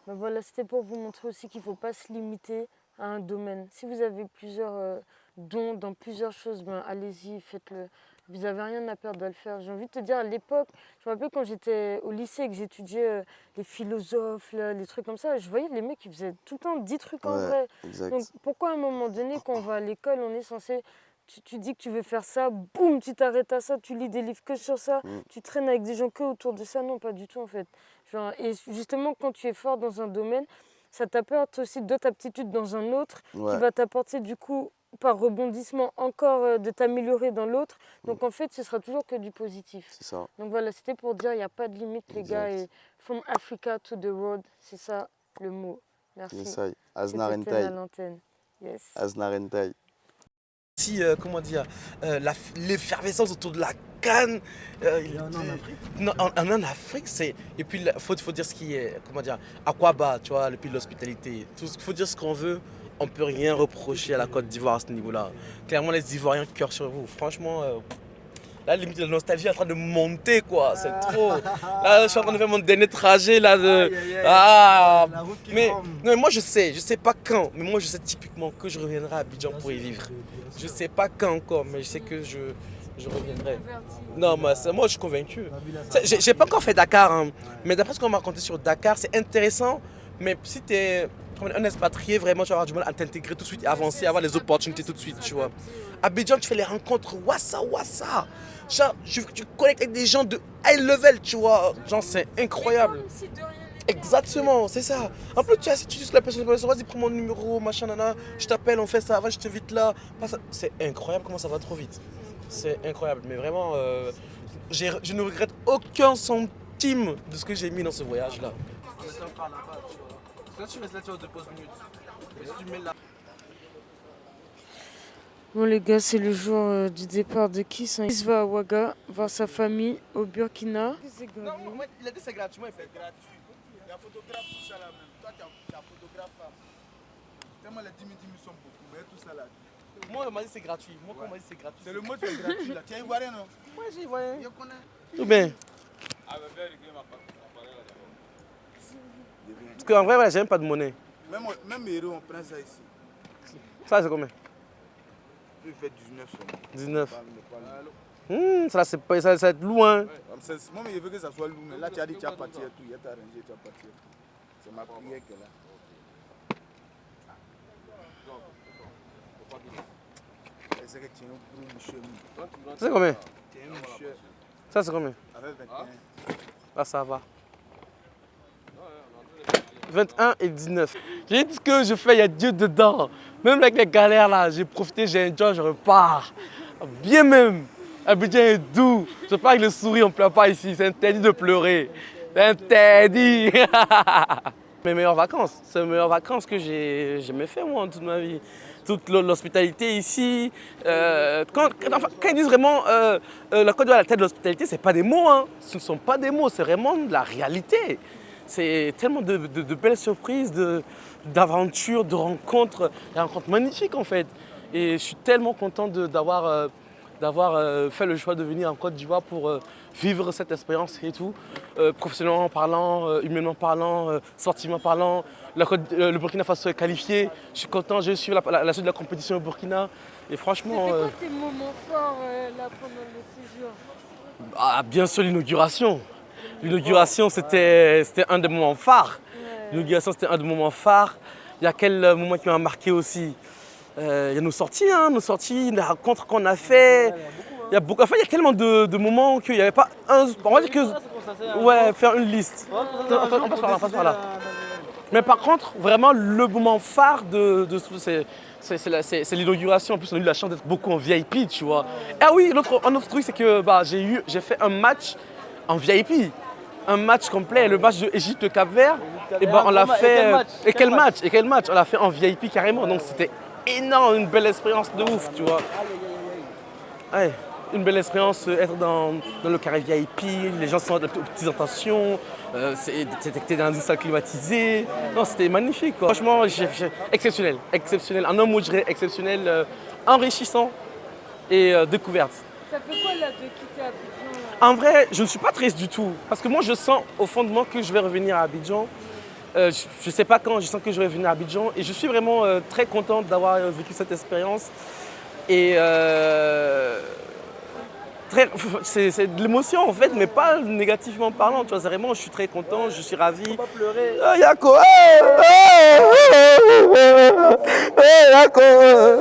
Speaker 1: Ben voilà, c'était pour vous montrer aussi qu'il ne faut pas se limiter à un domaine. Si vous avez plusieurs dons dans plusieurs choses, ben allez-y, faites-le. Vous n'avez rien à perdre à le faire. J'ai envie de te dire, à l'époque, je me rappelle quand j'étais au lycée et que j'étudiais les philosophes, là, les trucs comme ça, je voyais les mecs qui faisaient tout le temps 10 trucs en
Speaker 3: Ouais,
Speaker 1: vrai.
Speaker 3: exact.
Speaker 1: Donc pourquoi à un moment donné, quand on va à l'école, on est censé... Tu dis que tu veux faire ça, boum, tu t'arrêtes à ça, tu lis des livres que sur ça,
Speaker 3: Mm.
Speaker 1: tu traînes avec des gens que autour de ça. Non, pas du tout en fait. Genre, et justement, quand tu es fort dans un domaine, ça t'apporte aussi d'autres aptitudes dans un autre, qui
Speaker 3: Ouais,
Speaker 1: va t'apporter du coup, par rebondissement, encore de t'améliorer dans l'autre. Donc en fait, ce sera toujours que du positif.
Speaker 3: c'est ça.
Speaker 1: Donc voilà, c'était pour dire, il n'y a pas de limite les gars.
Speaker 3: Exact.
Speaker 1: Et from Africa to the world, c'est ça le mot. Merci.
Speaker 3: Yesai.
Speaker 1: C'était Ten à
Speaker 3: Aznarentai.
Speaker 1: l'antenne. Yes.
Speaker 3: Aznarentai.
Speaker 4: Si, comment dire, l'effervescence autour de la canne. Non, en Afrique, c'est. Et puis, il faut dire ce qui est, comment dire, Aquaba, tu vois, et puis l'hospitalité. Il faut dire ce qu'on veut, on peut rien reprocher à la Côte d'Ivoire à ce niveau-là. Clairement, les Ivoiriens, cœur sur vous. Franchement, là, limite, la nostalgie est en train de monter, quoi. C'est trop. Là, je suis en train de faire mon dernier trajet, là, de. Ah! Mais non, mais moi, je sais pas quand, mais moi, je sais typiquement que je reviendrai à Abidjan pour y vivre. Je sais pas quand encore, mais je sais que je reviendrai. Non, moi, moi, je suis convaincu. J'ai pas encore fait Dakar, hein, mais d'après ce qu'on m'a raconté sur Dakar, c'est intéressant, mais si tu es un expatrié, vraiment, tu vas avoir du mal à t'intégrer tout de suite et avancer, avoir les opportunités tout de suite, tu vois. Abidjan, tu fais les rencontres wassa. Genre, tu connectes avec des gens de high level, tu vois. Genre, c'est incroyable. Exactement, c'est ça. En plus, tu dis la personne, vas-y, prends mon numéro, machin, nana, je t'appelle, on fait ça, va, je te vite là. C'est incroyable comment ça va trop vite. C'est incroyable, mais vraiment, je ne regrette aucun centime de ce que j'ai mis dans ce voyage-là.
Speaker 1: Bon les gars, c'est le jour du départ de Kiss. Kiss va à Ouaga voir sa famille au Burkina.
Speaker 4: Non, moi, il a dit c'est gratuit, il fait gratuit.
Speaker 2: Il y a un photographe, tout ça là même. Toi, tu es un photographe. Tellement les 10 000 sont beaucoup, mais tout ça là.
Speaker 4: Moi, on m'a dit c'est gratuit. Moi, quand on m'a dit c'est gratuit.
Speaker 2: C'est le mot qui est gratuit là. Tu es ivoirien, non?
Speaker 4: Moi, j'ai ivoirien.
Speaker 2: Je connais.
Speaker 4: Tout bien. Parce qu'en vrai, voilà, j'ai même pas de monnaie.
Speaker 2: Même héros, on prend ça ici.
Speaker 4: Ça, c'est combien?
Speaker 2: Il fait 19 seulement.
Speaker 4: 19. Ça, c'est pas, ça va être loin.
Speaker 2: Moi, mais je veux que ça soit lourd. Mais là, tu as dit que tu as parti et tout. Il y a arrangé, tu as parti. C'est ma prière que là. C'est que tu es un gros monsieur.
Speaker 4: C'est combien?
Speaker 2: Tu es un monsieur
Speaker 4: Ça, c'est combien?
Speaker 2: avec 21.
Speaker 4: Là, ça va. 21 et 19. J'ai dit ce que je fais, il y a Dieu dedans. Même avec les galères là, j'ai profité, j'ai enjoy, je repars. Bien même. Abidjan est doux. Je pars avec le sourire, on ne pleure pas ici. C'est interdit de pleurer. C'est interdit. Mes meilleures vacances. C'est les meilleures vacances que j'ai jamais fait moi toute ma vie. Toute l'hospitalité ici. Quand ils disent vraiment la Côte d'Ivoire à la tête de l'hospitalité, ce n'est pas des mots. Hein. Ce ne sont pas des mots, c'est vraiment de la réalité. C'est tellement de belles surprises, d'aventures, de rencontres, des rencontres magnifiques en fait. Et je suis tellement content d'avoir fait le choix de venir en Côte d'Ivoire pour vivre cette expérience et tout, professionnellement parlant, humainement parlant, sportivement parlant. Le Burkina Faso est qualifié, je suis content, je suis la suite de la compétition au Burkina. Et franchement.
Speaker 1: C'était quoi tes moments forts là pendant le séjour?
Speaker 4: Bien sûr l'inauguration. L'inauguration, c'était un des moments phares. L'inauguration, c'était un des moments phares. Il y a quel moment qui m'a marqué aussi? Il y a nos sorties, les rencontres qu'on a fait. Il y a beaucoup. Enfin, il y a tellement de moments qu'il n'y avait pas un. On va dire que. Ouais, faire une liste. On passe par là. Mais par contre, vraiment, le moment phare de c'est l'inauguration. En plus, on a eu la chance d'être beaucoup en VIP, tu vois. Ah oui, un autre truc, c'est que j'ai fait un match en VIP. un match complet, le match de Égypte-Cap-Vert, et ben on l'a fait. Et quel match? On l'a fait en VIP carrément, donc c'était énorme, une belle expérience de ouf, tu vois. Ouais, une belle expérience, être dans le carré VIP, les gens sont aux petites intentions, t'es dans une salle climatisée. Non, c'était magnifique, quoi. Franchement, exceptionnel, exceptionnel. En un mot, je dirais exceptionnel, enrichissant et découverte.
Speaker 1: Ça fait quoi là de quitter Abidjan?
Speaker 4: En vrai, je ne suis pas triste du tout. Parce que moi, je sens au fond de moi que je vais revenir à Abidjan. Je ne sais pas quand, je sens que je vais revenir à Abidjan. Et je suis vraiment très content d'avoir vécu cette expérience. Et c'est de l'émotion en fait, mais pas négativement parlant. Tu vois, c'est vraiment, je suis très content, je suis ravi.
Speaker 2: Faut pas pleurer.
Speaker 4: Yako, Yako.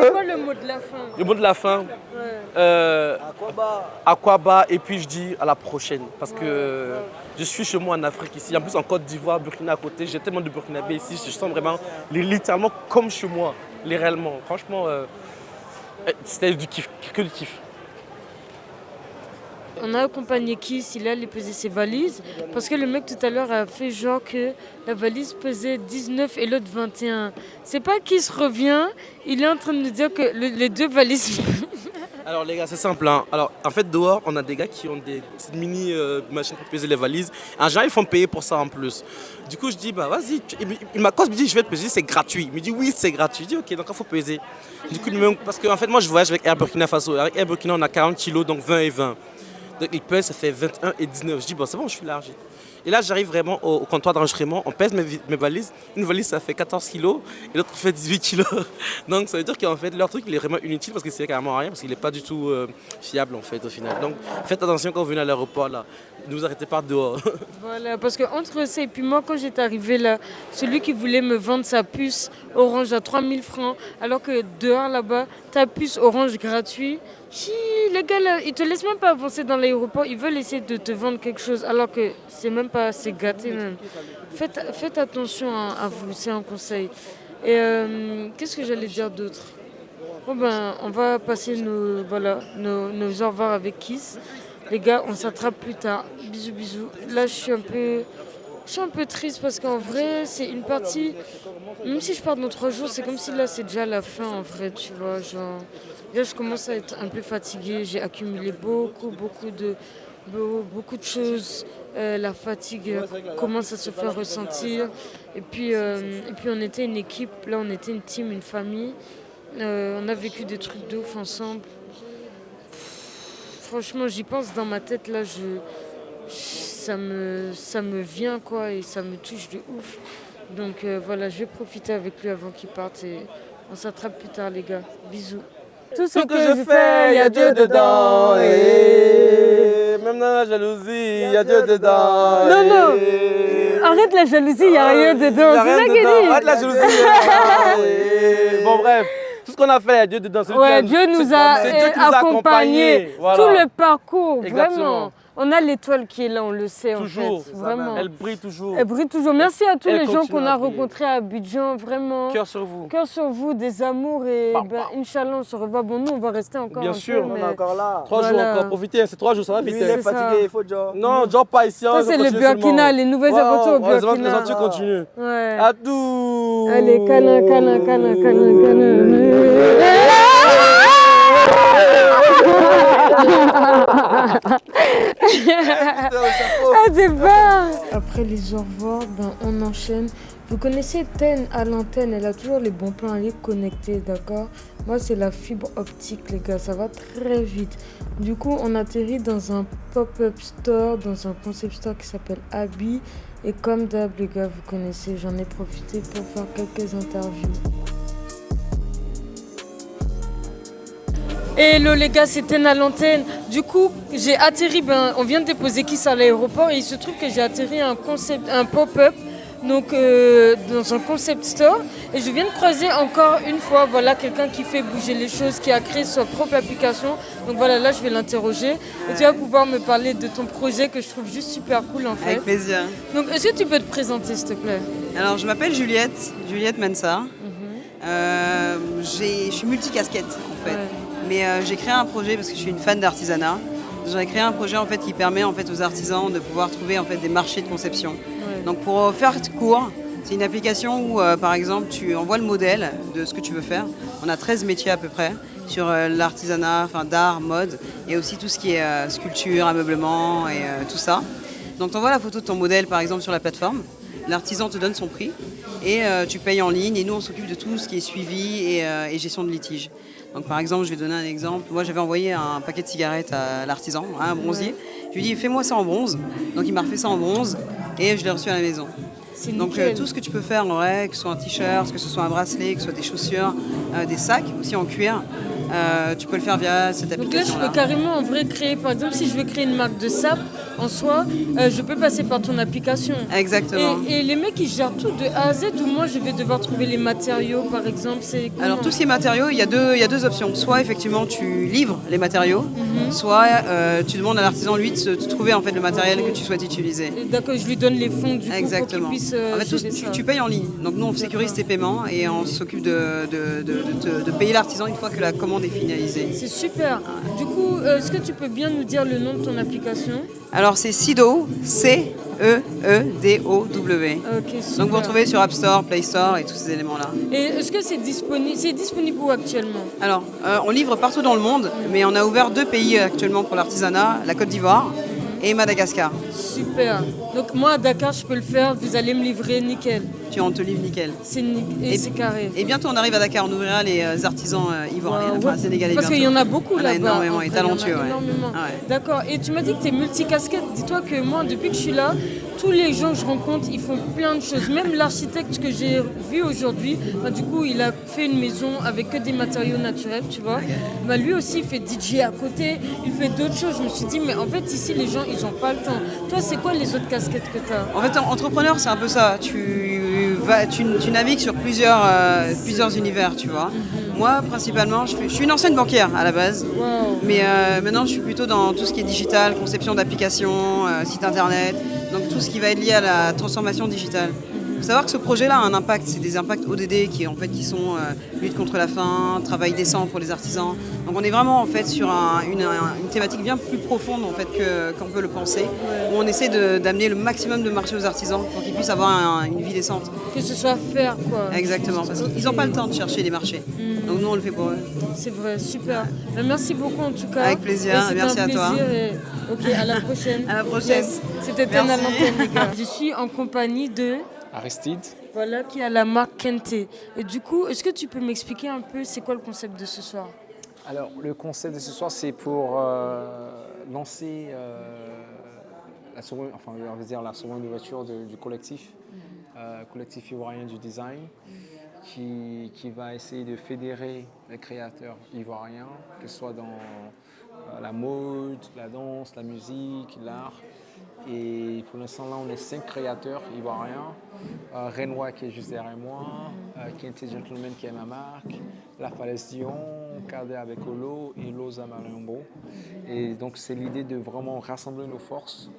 Speaker 1: C'est quoi le mot de la fin?
Speaker 4: Le mot de la fin.
Speaker 1: Ouais.
Speaker 4: Aquaba, et puis je dis à la prochaine parce que je suis chez moi en Afrique ici, en plus en Côte d'Ivoire, Burkina à côté, j'ai tellement de Burkinabés ici, je sens vraiment littéralement comme chez moi, les réellement. Franchement, c'était du kiff, que du kiff.
Speaker 1: On a accompagné Kiss, il allait peser ses valises parce que le mec tout à l'heure a fait genre que la valise pesait 19 et l'autre 21. C'est pas Kiss revient, il est en train de nous dire que les deux valises...
Speaker 4: Alors les gars, c'est simple. Hein. Alors en fait dehors, on a des gars qui ont des petites mini machines pour peser les valises. En général, ils font payer pour ça en plus. Du coup, je dis bah vas-y. Il m'a me dit je vais te peser, c'est gratuit. Il me dit oui, c'est gratuit. Je dis ok, donc il faut peser. Du coup, parce que en fait moi je voyage avec Air Burkina Faso. Avec Air Burkina, on a 40 kilos, donc 20 et 20. Donc il pèse, ça fait 21 et 19. Je dis bon c'est bon, je suis large. Et là, j'arrive vraiment au comptoir d'enregistrement, on pèse mes valises. Une valise, ça fait 14 kilos et l'autre fait 18 kilos. Donc, ça veut dire qu'en fait, leur truc, il est vraiment inutile parce qu'il sert carrément à rien, parce qu'il n'est pas du tout fiable, en fait, au final. Donc, faites attention quand vous venez à l'aéroport, là. Ne vous arrêtez pas dehors.
Speaker 1: Voilà, parce que entre ça et puis moi, quand j'étais arrivée là, celui qui voulait me vendre sa puce Orange à 3000 francs, alors que dehors là-bas, ta puce Orange gratuit, les gars là, ils te laissent même pas avancer dans l'aéroport, ils veulent essayer de te vendre quelque chose, alors que c'est même pas assez gâté même. Faites attention à vous, c'est un conseil. Et qu'est-ce que j'allais dire d'autre? Bon ben, on va passer nos au revoir avec Kiss. Les gars, on s'attrape plus tard. Bisous, bisous. Là, je suis un peu triste parce qu'en vrai, c'est une partie... Même si je pars dans 3 jours, c'est comme si là, c'est déjà la fin en vrai, tu vois. Genre, là, je commence à être un peu fatiguée. J'ai accumulé beaucoup de choses. La fatigue commence à se faire ressentir. Et puis, on était une équipe. Là, on était une team, une famille. On a vécu des trucs de ouf ensemble. Franchement, j'y pense dans ma tête, là, ça me vient, quoi, et ça me touche de ouf. Donc voilà, je vais profiter avec lui avant qu'il parte et on s'attrape plus tard, les gars. Bisous. Tout ce que je fais, il y a Dieu dedans.
Speaker 4: Et même dans la jalousie, il y a Dieu dedans.
Speaker 1: Non. Arrête la jalousie, il n'y a rien dedans. C'est ça qu'il dit.
Speaker 4: Arrête la jalousie. Bon, bref. Tout ce qu'on a fait, Dieu dedans.
Speaker 1: Ouais, Dieu nous a accompagnés. Voilà. Tout le parcours,
Speaker 4: exactement.
Speaker 1: Vraiment. On a l'étoile qui est là, on le sait
Speaker 4: toujours,
Speaker 1: en fait. Vraiment.
Speaker 4: Elle brille toujours.
Speaker 1: Elle brille toujours. Merci à tous les gens qu'on a rencontrés à Abidjan, vraiment.
Speaker 4: Cœur sur vous.
Speaker 1: Cœur sur vous, des amours et Inch'Allah, on se revoit. Bon, nous, on va rester encore
Speaker 4: bien
Speaker 1: un
Speaker 4: sûr,
Speaker 1: peu,
Speaker 2: on est encore là.
Speaker 4: 3 jours encore, profitez, c'est 3 jours, ça va vite.
Speaker 2: Lui, il est fatigué, il faut genre.
Speaker 4: Non, genre pas ici.
Speaker 1: Ça, c'est le Burkina, les nouvelles aventures au Burkina.
Speaker 4: Les aventures continuent.
Speaker 1: Ouais.
Speaker 4: À tout.
Speaker 1: Allez, câlin. Après les au revoir, on enchaîne. Vous connaissez Ten à l'antenne, elle a toujours les bons plans, elle est connectée, d'accord? Moi, c'est la fibre optique, les gars, ça va très vite. Du coup, on atterrit dans un pop-up store, dans un concept store qui s'appelle Abi. Et comme d'hab, les gars, vous connaissez, j'en ai profité pour faire quelques interviews. Hello les gars, c'est Ten à l'antenne. Du coup, j'ai atterri, on vient de déposer Kiss à l'aéroport et il se trouve que j'ai atterri un pop-up, donc dans un concept store. Et je viens de croiser encore une fois, voilà, quelqu'un qui fait bouger les choses, qui a créé sa propre application. Donc voilà, là je vais l'interroger et tu vas pouvoir me parler de ton projet que je trouve juste super cool en fait.
Speaker 5: Avec plaisir.
Speaker 1: Donc est-ce que tu peux te présenter s'il te plaît?
Speaker 5: Alors je m'appelle Juliette Mansa. Je suis multicasquette en fait.
Speaker 1: Ouais.
Speaker 5: Mais j'ai créé un projet parce que je suis une fan d'artisanat. J'avais créé un projet en fait, qui permet en fait, aux artisans de pouvoir trouver en fait, des marchés de conception.
Speaker 1: Ouais.
Speaker 5: Donc pour faire court, c'est une application où par exemple tu envoies le modèle de ce que tu veux faire. On a 13 métiers à peu près sur l'artisanat, enfin, d'art, mode et aussi tout ce qui est sculpture, ameublement et tout ça. Donc tu envoies la photo de ton modèle par exemple sur la plateforme. L'artisan te donne son prix et tu payes en ligne et nous on s'occupe de tout ce qui est suivi et gestion de litige. Donc par exemple, je vais donner un exemple. Moi j'avais envoyé un paquet de cigarettes à l'artisan, à un bronzier. Je lui ai dit fais-moi ça en bronze. Donc il m'a refait ça en bronze et je l'ai reçu à la maison.
Speaker 1: C'est
Speaker 5: Donc
Speaker 1: nickel.
Speaker 5: tout ce que tu peux faire, ouais, que ce soit un t-shirt, que ce soit un bracelet, que ce soit des chaussures, des sacs aussi en cuir, tu peux le faire via cette
Speaker 1: Donc là, je
Speaker 5: application-là.
Speaker 1: peux carrément en vrai créer, par exemple, si je veux créer une marque de sable, en soi, je peux passer par ton application.
Speaker 5: Exactement.
Speaker 1: Et les mecs, ils gèrent tout de A à Z ou moi, je vais devoir trouver les matériaux, par exemple, c'est comment?
Speaker 5: Alors tout ce qui est matériaux, il y a deux options. Soit effectivement tu livres les matériaux, soit tu demandes à l'artisan lui de te trouver en fait le matériel que tu souhaites utiliser.
Speaker 1: Et d'accord, je lui donne les fonds du coup
Speaker 5: Exactement.
Speaker 1: pour qu'il puisse
Speaker 5: En fait,
Speaker 1: gérer ça.
Speaker 5: tu payes en ligne. Donc nous on sécurise tes paiements et on s'occupe de payer l'artisan une fois que la commande est finalisée.
Speaker 1: C'est super. Du coup, est-ce que tu peux bien nous dire le nom de ton application?
Speaker 5: Alors c'est Seedo, C-E-E-D-O-W.
Speaker 1: Ok, super.
Speaker 5: Donc vous retrouvez sur App Store, Play Store et tous ces éléments-là.
Speaker 1: Et est-ce que c'est disponible où actuellement?
Speaker 5: Alors, on livre partout dans le monde, mais on a ouvert 2 pays actuellement pour l'artisanat, la Côte d'Ivoire et Madagascar.
Speaker 1: Super. Donc moi à Dakar, je peux le faire, vous allez me livrer nickel.
Speaker 5: On te livre nickel.
Speaker 1: Et c'est carré.
Speaker 5: Et bientôt on arrive à Dakar, on ouvrira les artisans ivoiriens,
Speaker 1: Ouais.
Speaker 5: enfin sénégalais.
Speaker 1: Parce qu'il y en a beaucoup
Speaker 5: Il y en a
Speaker 1: là-bas.
Speaker 5: énormément,
Speaker 1: en
Speaker 5: et
Speaker 1: vrai, il y en a
Speaker 5: talentueux, ouais.
Speaker 1: énormément.
Speaker 5: Ouais.
Speaker 1: D'accord. Et tu m'as dit que tu es multicasquette. Dis-toi que moi, depuis que je suis là, tous les gens que je rencontre, ils font plein de choses. Même l'architecte que j'ai vu aujourd'hui, bah, du coup, il a fait une maison avec que des matériaux naturels, tu vois. Bah, lui aussi, il fait DJ à côté, il fait d'autres choses. Je me suis dit, mais en fait, ici, les gens, ils n'ont pas le temps. Toi, c'est quoi les autres casquettes que tu as?
Speaker 5: En fait, entrepreneur, c'est un peu ça. Tu navigues sur plusieurs univers, tu vois. Moi, principalement, je suis une ancienne banquière à la base.
Speaker 1: Waouh.
Speaker 5: Mais maintenant, je suis plutôt dans tout ce qui est digital, conception d'applications, site internet, donc tout ce qui va être lié à la transformation digitale. Il faut savoir que ce projet-là a un impact, c'est des impacts ODD qui sont lutte contre la faim, travail décent pour les artisans. Donc on est vraiment en fait sur une thématique bien plus profonde en fait qu'on peut le penser, où on essaie d'amener le maximum de marché aux artisans pour qu'ils puissent avoir une vie décente.
Speaker 1: Que ce soit faire, quoi.
Speaker 5: Exactement, parce qu'ils n'ont pas le temps de chercher les marchés. Donc nous on le fait pour eux.
Speaker 1: C'est vrai, super. Merci beaucoup en tout cas.
Speaker 5: Avec plaisir,
Speaker 1: Et c'était
Speaker 5: merci
Speaker 1: un
Speaker 5: à toi.
Speaker 1: plaisir et- Ok, à la prochaine.
Speaker 5: À la prochaine.
Speaker 1: Yes. C'était
Speaker 5: Merci.
Speaker 1: un l'antenne, les gars. Je suis en compagnie de,
Speaker 6: Aristide.
Speaker 1: voilà, qui a la marque Kente. Et du coup, est-ce que tu peux m'expliquer un peu c'est quoi le concept de ce soir?
Speaker 6: Alors, le concept de ce soir, c'est pour lancer la seconde, enfin, on va dire la seconde ouverture du collectif, collectif ivoirien du design, qui va essayer de fédérer les créateurs ivoiriens, que ce soit dans la mode, la danse, la musique, l'art. Et pour l'instant, là, on est 5 créateurs ivoiriens. Renoir qui est juste derrière moi, Kente Gentleman qui est ma marque, La Falaise Dion, Cadet avec Olo et Loza Malumbo. Et donc, c'est l'idée de vraiment rassembler nos forces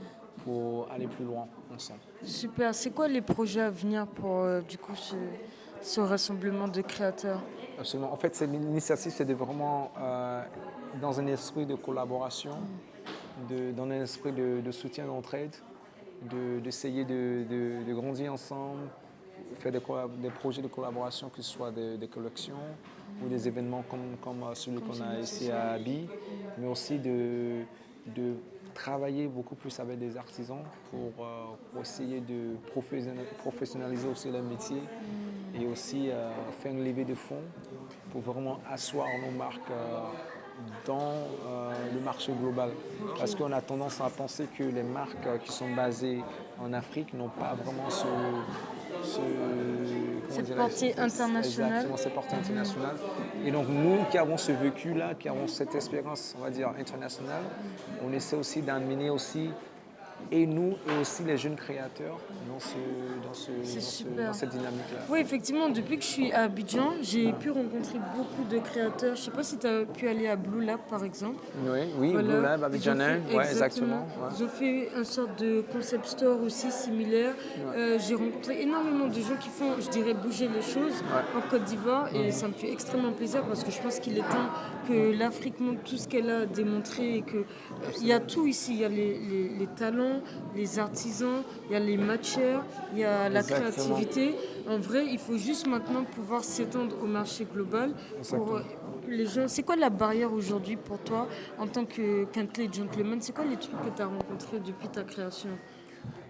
Speaker 6: pour aller plus loin ensemble.
Speaker 1: Super. C'est quoi les projets à venir pour du coup ce rassemblement de créateurs?
Speaker 6: Absolument. En fait, l'initiative, c'est de vraiment, dans un esprit de collaboration, dans un esprit de soutien, d'entraide, d'essayer de grandir ensemble, faire des projets de collaboration, que ce soit des collections ou des événements comme celui qu'on a ici à Abi, mais aussi de travailler beaucoup plus avec des artisans pour essayer de professionnaliser aussi leur métier et aussi faire une levée de fonds pour vraiment asseoir nos marques dans le marché global. Parce qu'on a tendance à penser que les marques qui sont basées en Afrique n'ont pas vraiment
Speaker 1: Cette portée internationale.
Speaker 6: Exactement, cette portée internationale. Et donc nous qui avons ce vécu-là, qui avons cette expérience, on va dire, internationale, on essaie aussi d'amener aussi et nous et aussi les jeunes créateurs
Speaker 1: C'est super.
Speaker 6: dans cette dynamique-là.
Speaker 1: Oui, effectivement, depuis que je suis à Abidjan, j'ai pu rencontrer beaucoup de créateurs. Je ne sais pas si tu as pu aller à Blue Lab, par exemple.
Speaker 6: Oui,
Speaker 1: Voilà.
Speaker 6: Blue Lab,
Speaker 1: Ils ont
Speaker 6: Abidjanais,
Speaker 1: fait-
Speaker 6: ouais, exactement. Ouais.
Speaker 1: Ils ont fait une sorte de concept store aussi similaire. J'ai rencontré énormément de gens qui font, je dirais, bouger les choses en Côte d'Ivoire et ça me fait extrêmement plaisir parce que je pense qu'il est temps que l'Afrique montre tout ce qu'elle a démontré et que il y a tout ici. Il y a les talents, les artisans, il y a les matières, il y a la
Speaker 6: Exactement.
Speaker 1: créativité. En vrai, il faut juste maintenant pouvoir s'étendre au marché global pour les gens. C'est quoi la barrière aujourd'hui pour toi en tant qu'Intley Gentleman? C'est quoi les trucs que tu as rencontrés depuis ta création?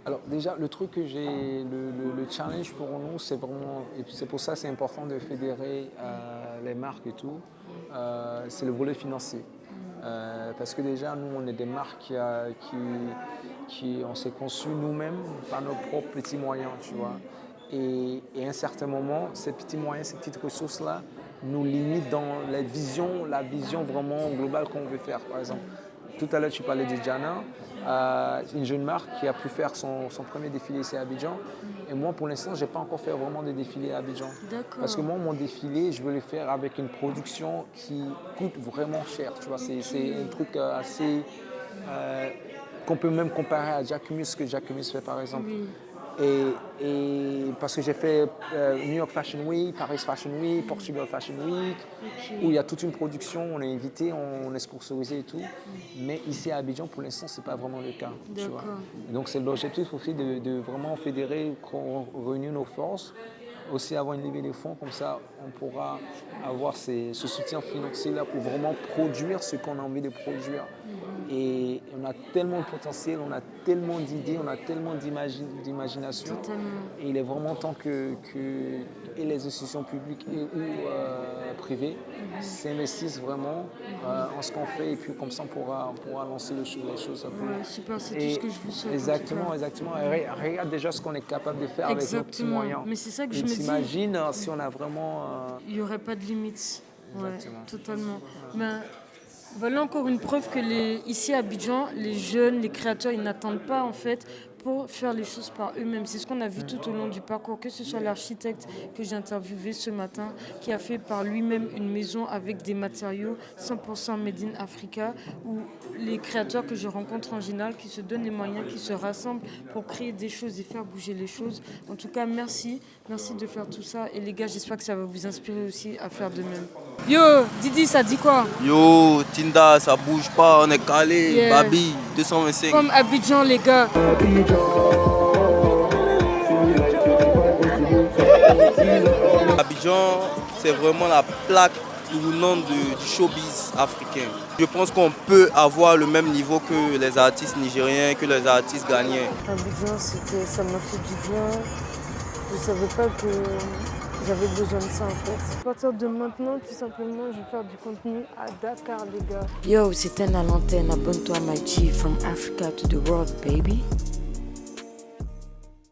Speaker 6: Alors déjà, le truc que j'ai, le challenge pour nous, c'est vraiment, et puis c'est pour ça que c'est important de fédérer les marques et tout, c'est le volet financier. Parce que déjà, nous, on est des marques qui on s'est conçus nous-mêmes par nos propres petits moyens, tu vois. Et à un certain moment, ces petits moyens, ces petites ressources-là, nous limitent dans la vision vraiment globale qu'on veut faire, par exemple. Tout à l'heure, tu parlais de Diana, une jeune marque qui a pu faire son premier défilé ici à Abidjan. Et moi, pour l'instant, je n'ai pas encore fait vraiment de défilé à Abidjan. Parce que moi, mon défilé, je veux le faire avec une production qui coûte vraiment cher. Tu vois, c'est un truc assez... qu'on peut même comparer à Jacquemus, ce que Jacquemus fait, par exemple.
Speaker 1: Oui.
Speaker 6: Et parce que j'ai fait New York Fashion Week, Paris Fashion Week, Portugal Fashion Week, où il y a toute une production, on est invité, on est sponsorisé et tout. Mais ici à Abidjan, pour l'instant, ce n'est pas vraiment le cas. Tu vois. Et donc c'est l'objectif aussi de vraiment fédérer, réunir nos forces, aussi avoir une levée de fonds, comme ça on pourra avoir ce soutien financier-là pour vraiment produire ce qu'on a envie de produire. Et on a tellement de potentiel, on a tellement d'idées, on a tellement d'imagination. Et il est vraiment temps que et les institutions publiques ou privées s'investissent vraiment en ce qu'on fait. Et puis comme ça, on pourra lancer les choses.
Speaker 1: Ouais, super, c'est tout ce que je vous souhaite.
Speaker 6: Exactement. Et regarde déjà ce qu'on est capable de faire avec nos petits moyens.
Speaker 1: Mais c'est ça que je me dis.
Speaker 6: T'imagines si on a vraiment...
Speaker 1: Il n'y aurait pas de limites. Ouais,
Speaker 6: Exactement.
Speaker 1: totalement. Ben, voilà encore une preuve que ici à Abidjan, les jeunes, les créateurs, ils n'attendent pas en fait pour faire les choses par eux-mêmes. C'est ce qu'on a vu tout au long du parcours, que ce soit l'architecte que j'ai interviewé ce matin, qui a fait par lui-même une maison avec des matériaux 100% made in Africa, ou les créateurs que je rencontre en général qui se donnent les moyens, qui se rassemblent pour créer des choses et faire bouger les choses. En tout cas, merci de faire tout ça. Et les gars, j'espère que ça va vous inspirer aussi à faire de même. Yo, Didi, ça dit quoi?
Speaker 4: Yo, Tinda, ça bouge pas, on est calé.
Speaker 1: Yeah.
Speaker 4: Babi, 225.
Speaker 1: Comme Abidjan, les gars.
Speaker 4: Abidjan, c'est vraiment la plaque tournante du showbiz africain. Je pense qu'on peut avoir le même niveau que les artistes nigériens, que les artistes ghanéens.
Speaker 1: Abidjan, ça m'a fait du bien. Je ne savais pas que j'avais besoin de ça en fait. À partir de maintenant, tout simplement, je vais faire du contenu à Dakar, les gars. Yo, c'est Ten à l'antenne. Abonne-toi, my G, from Africa to the world, baby.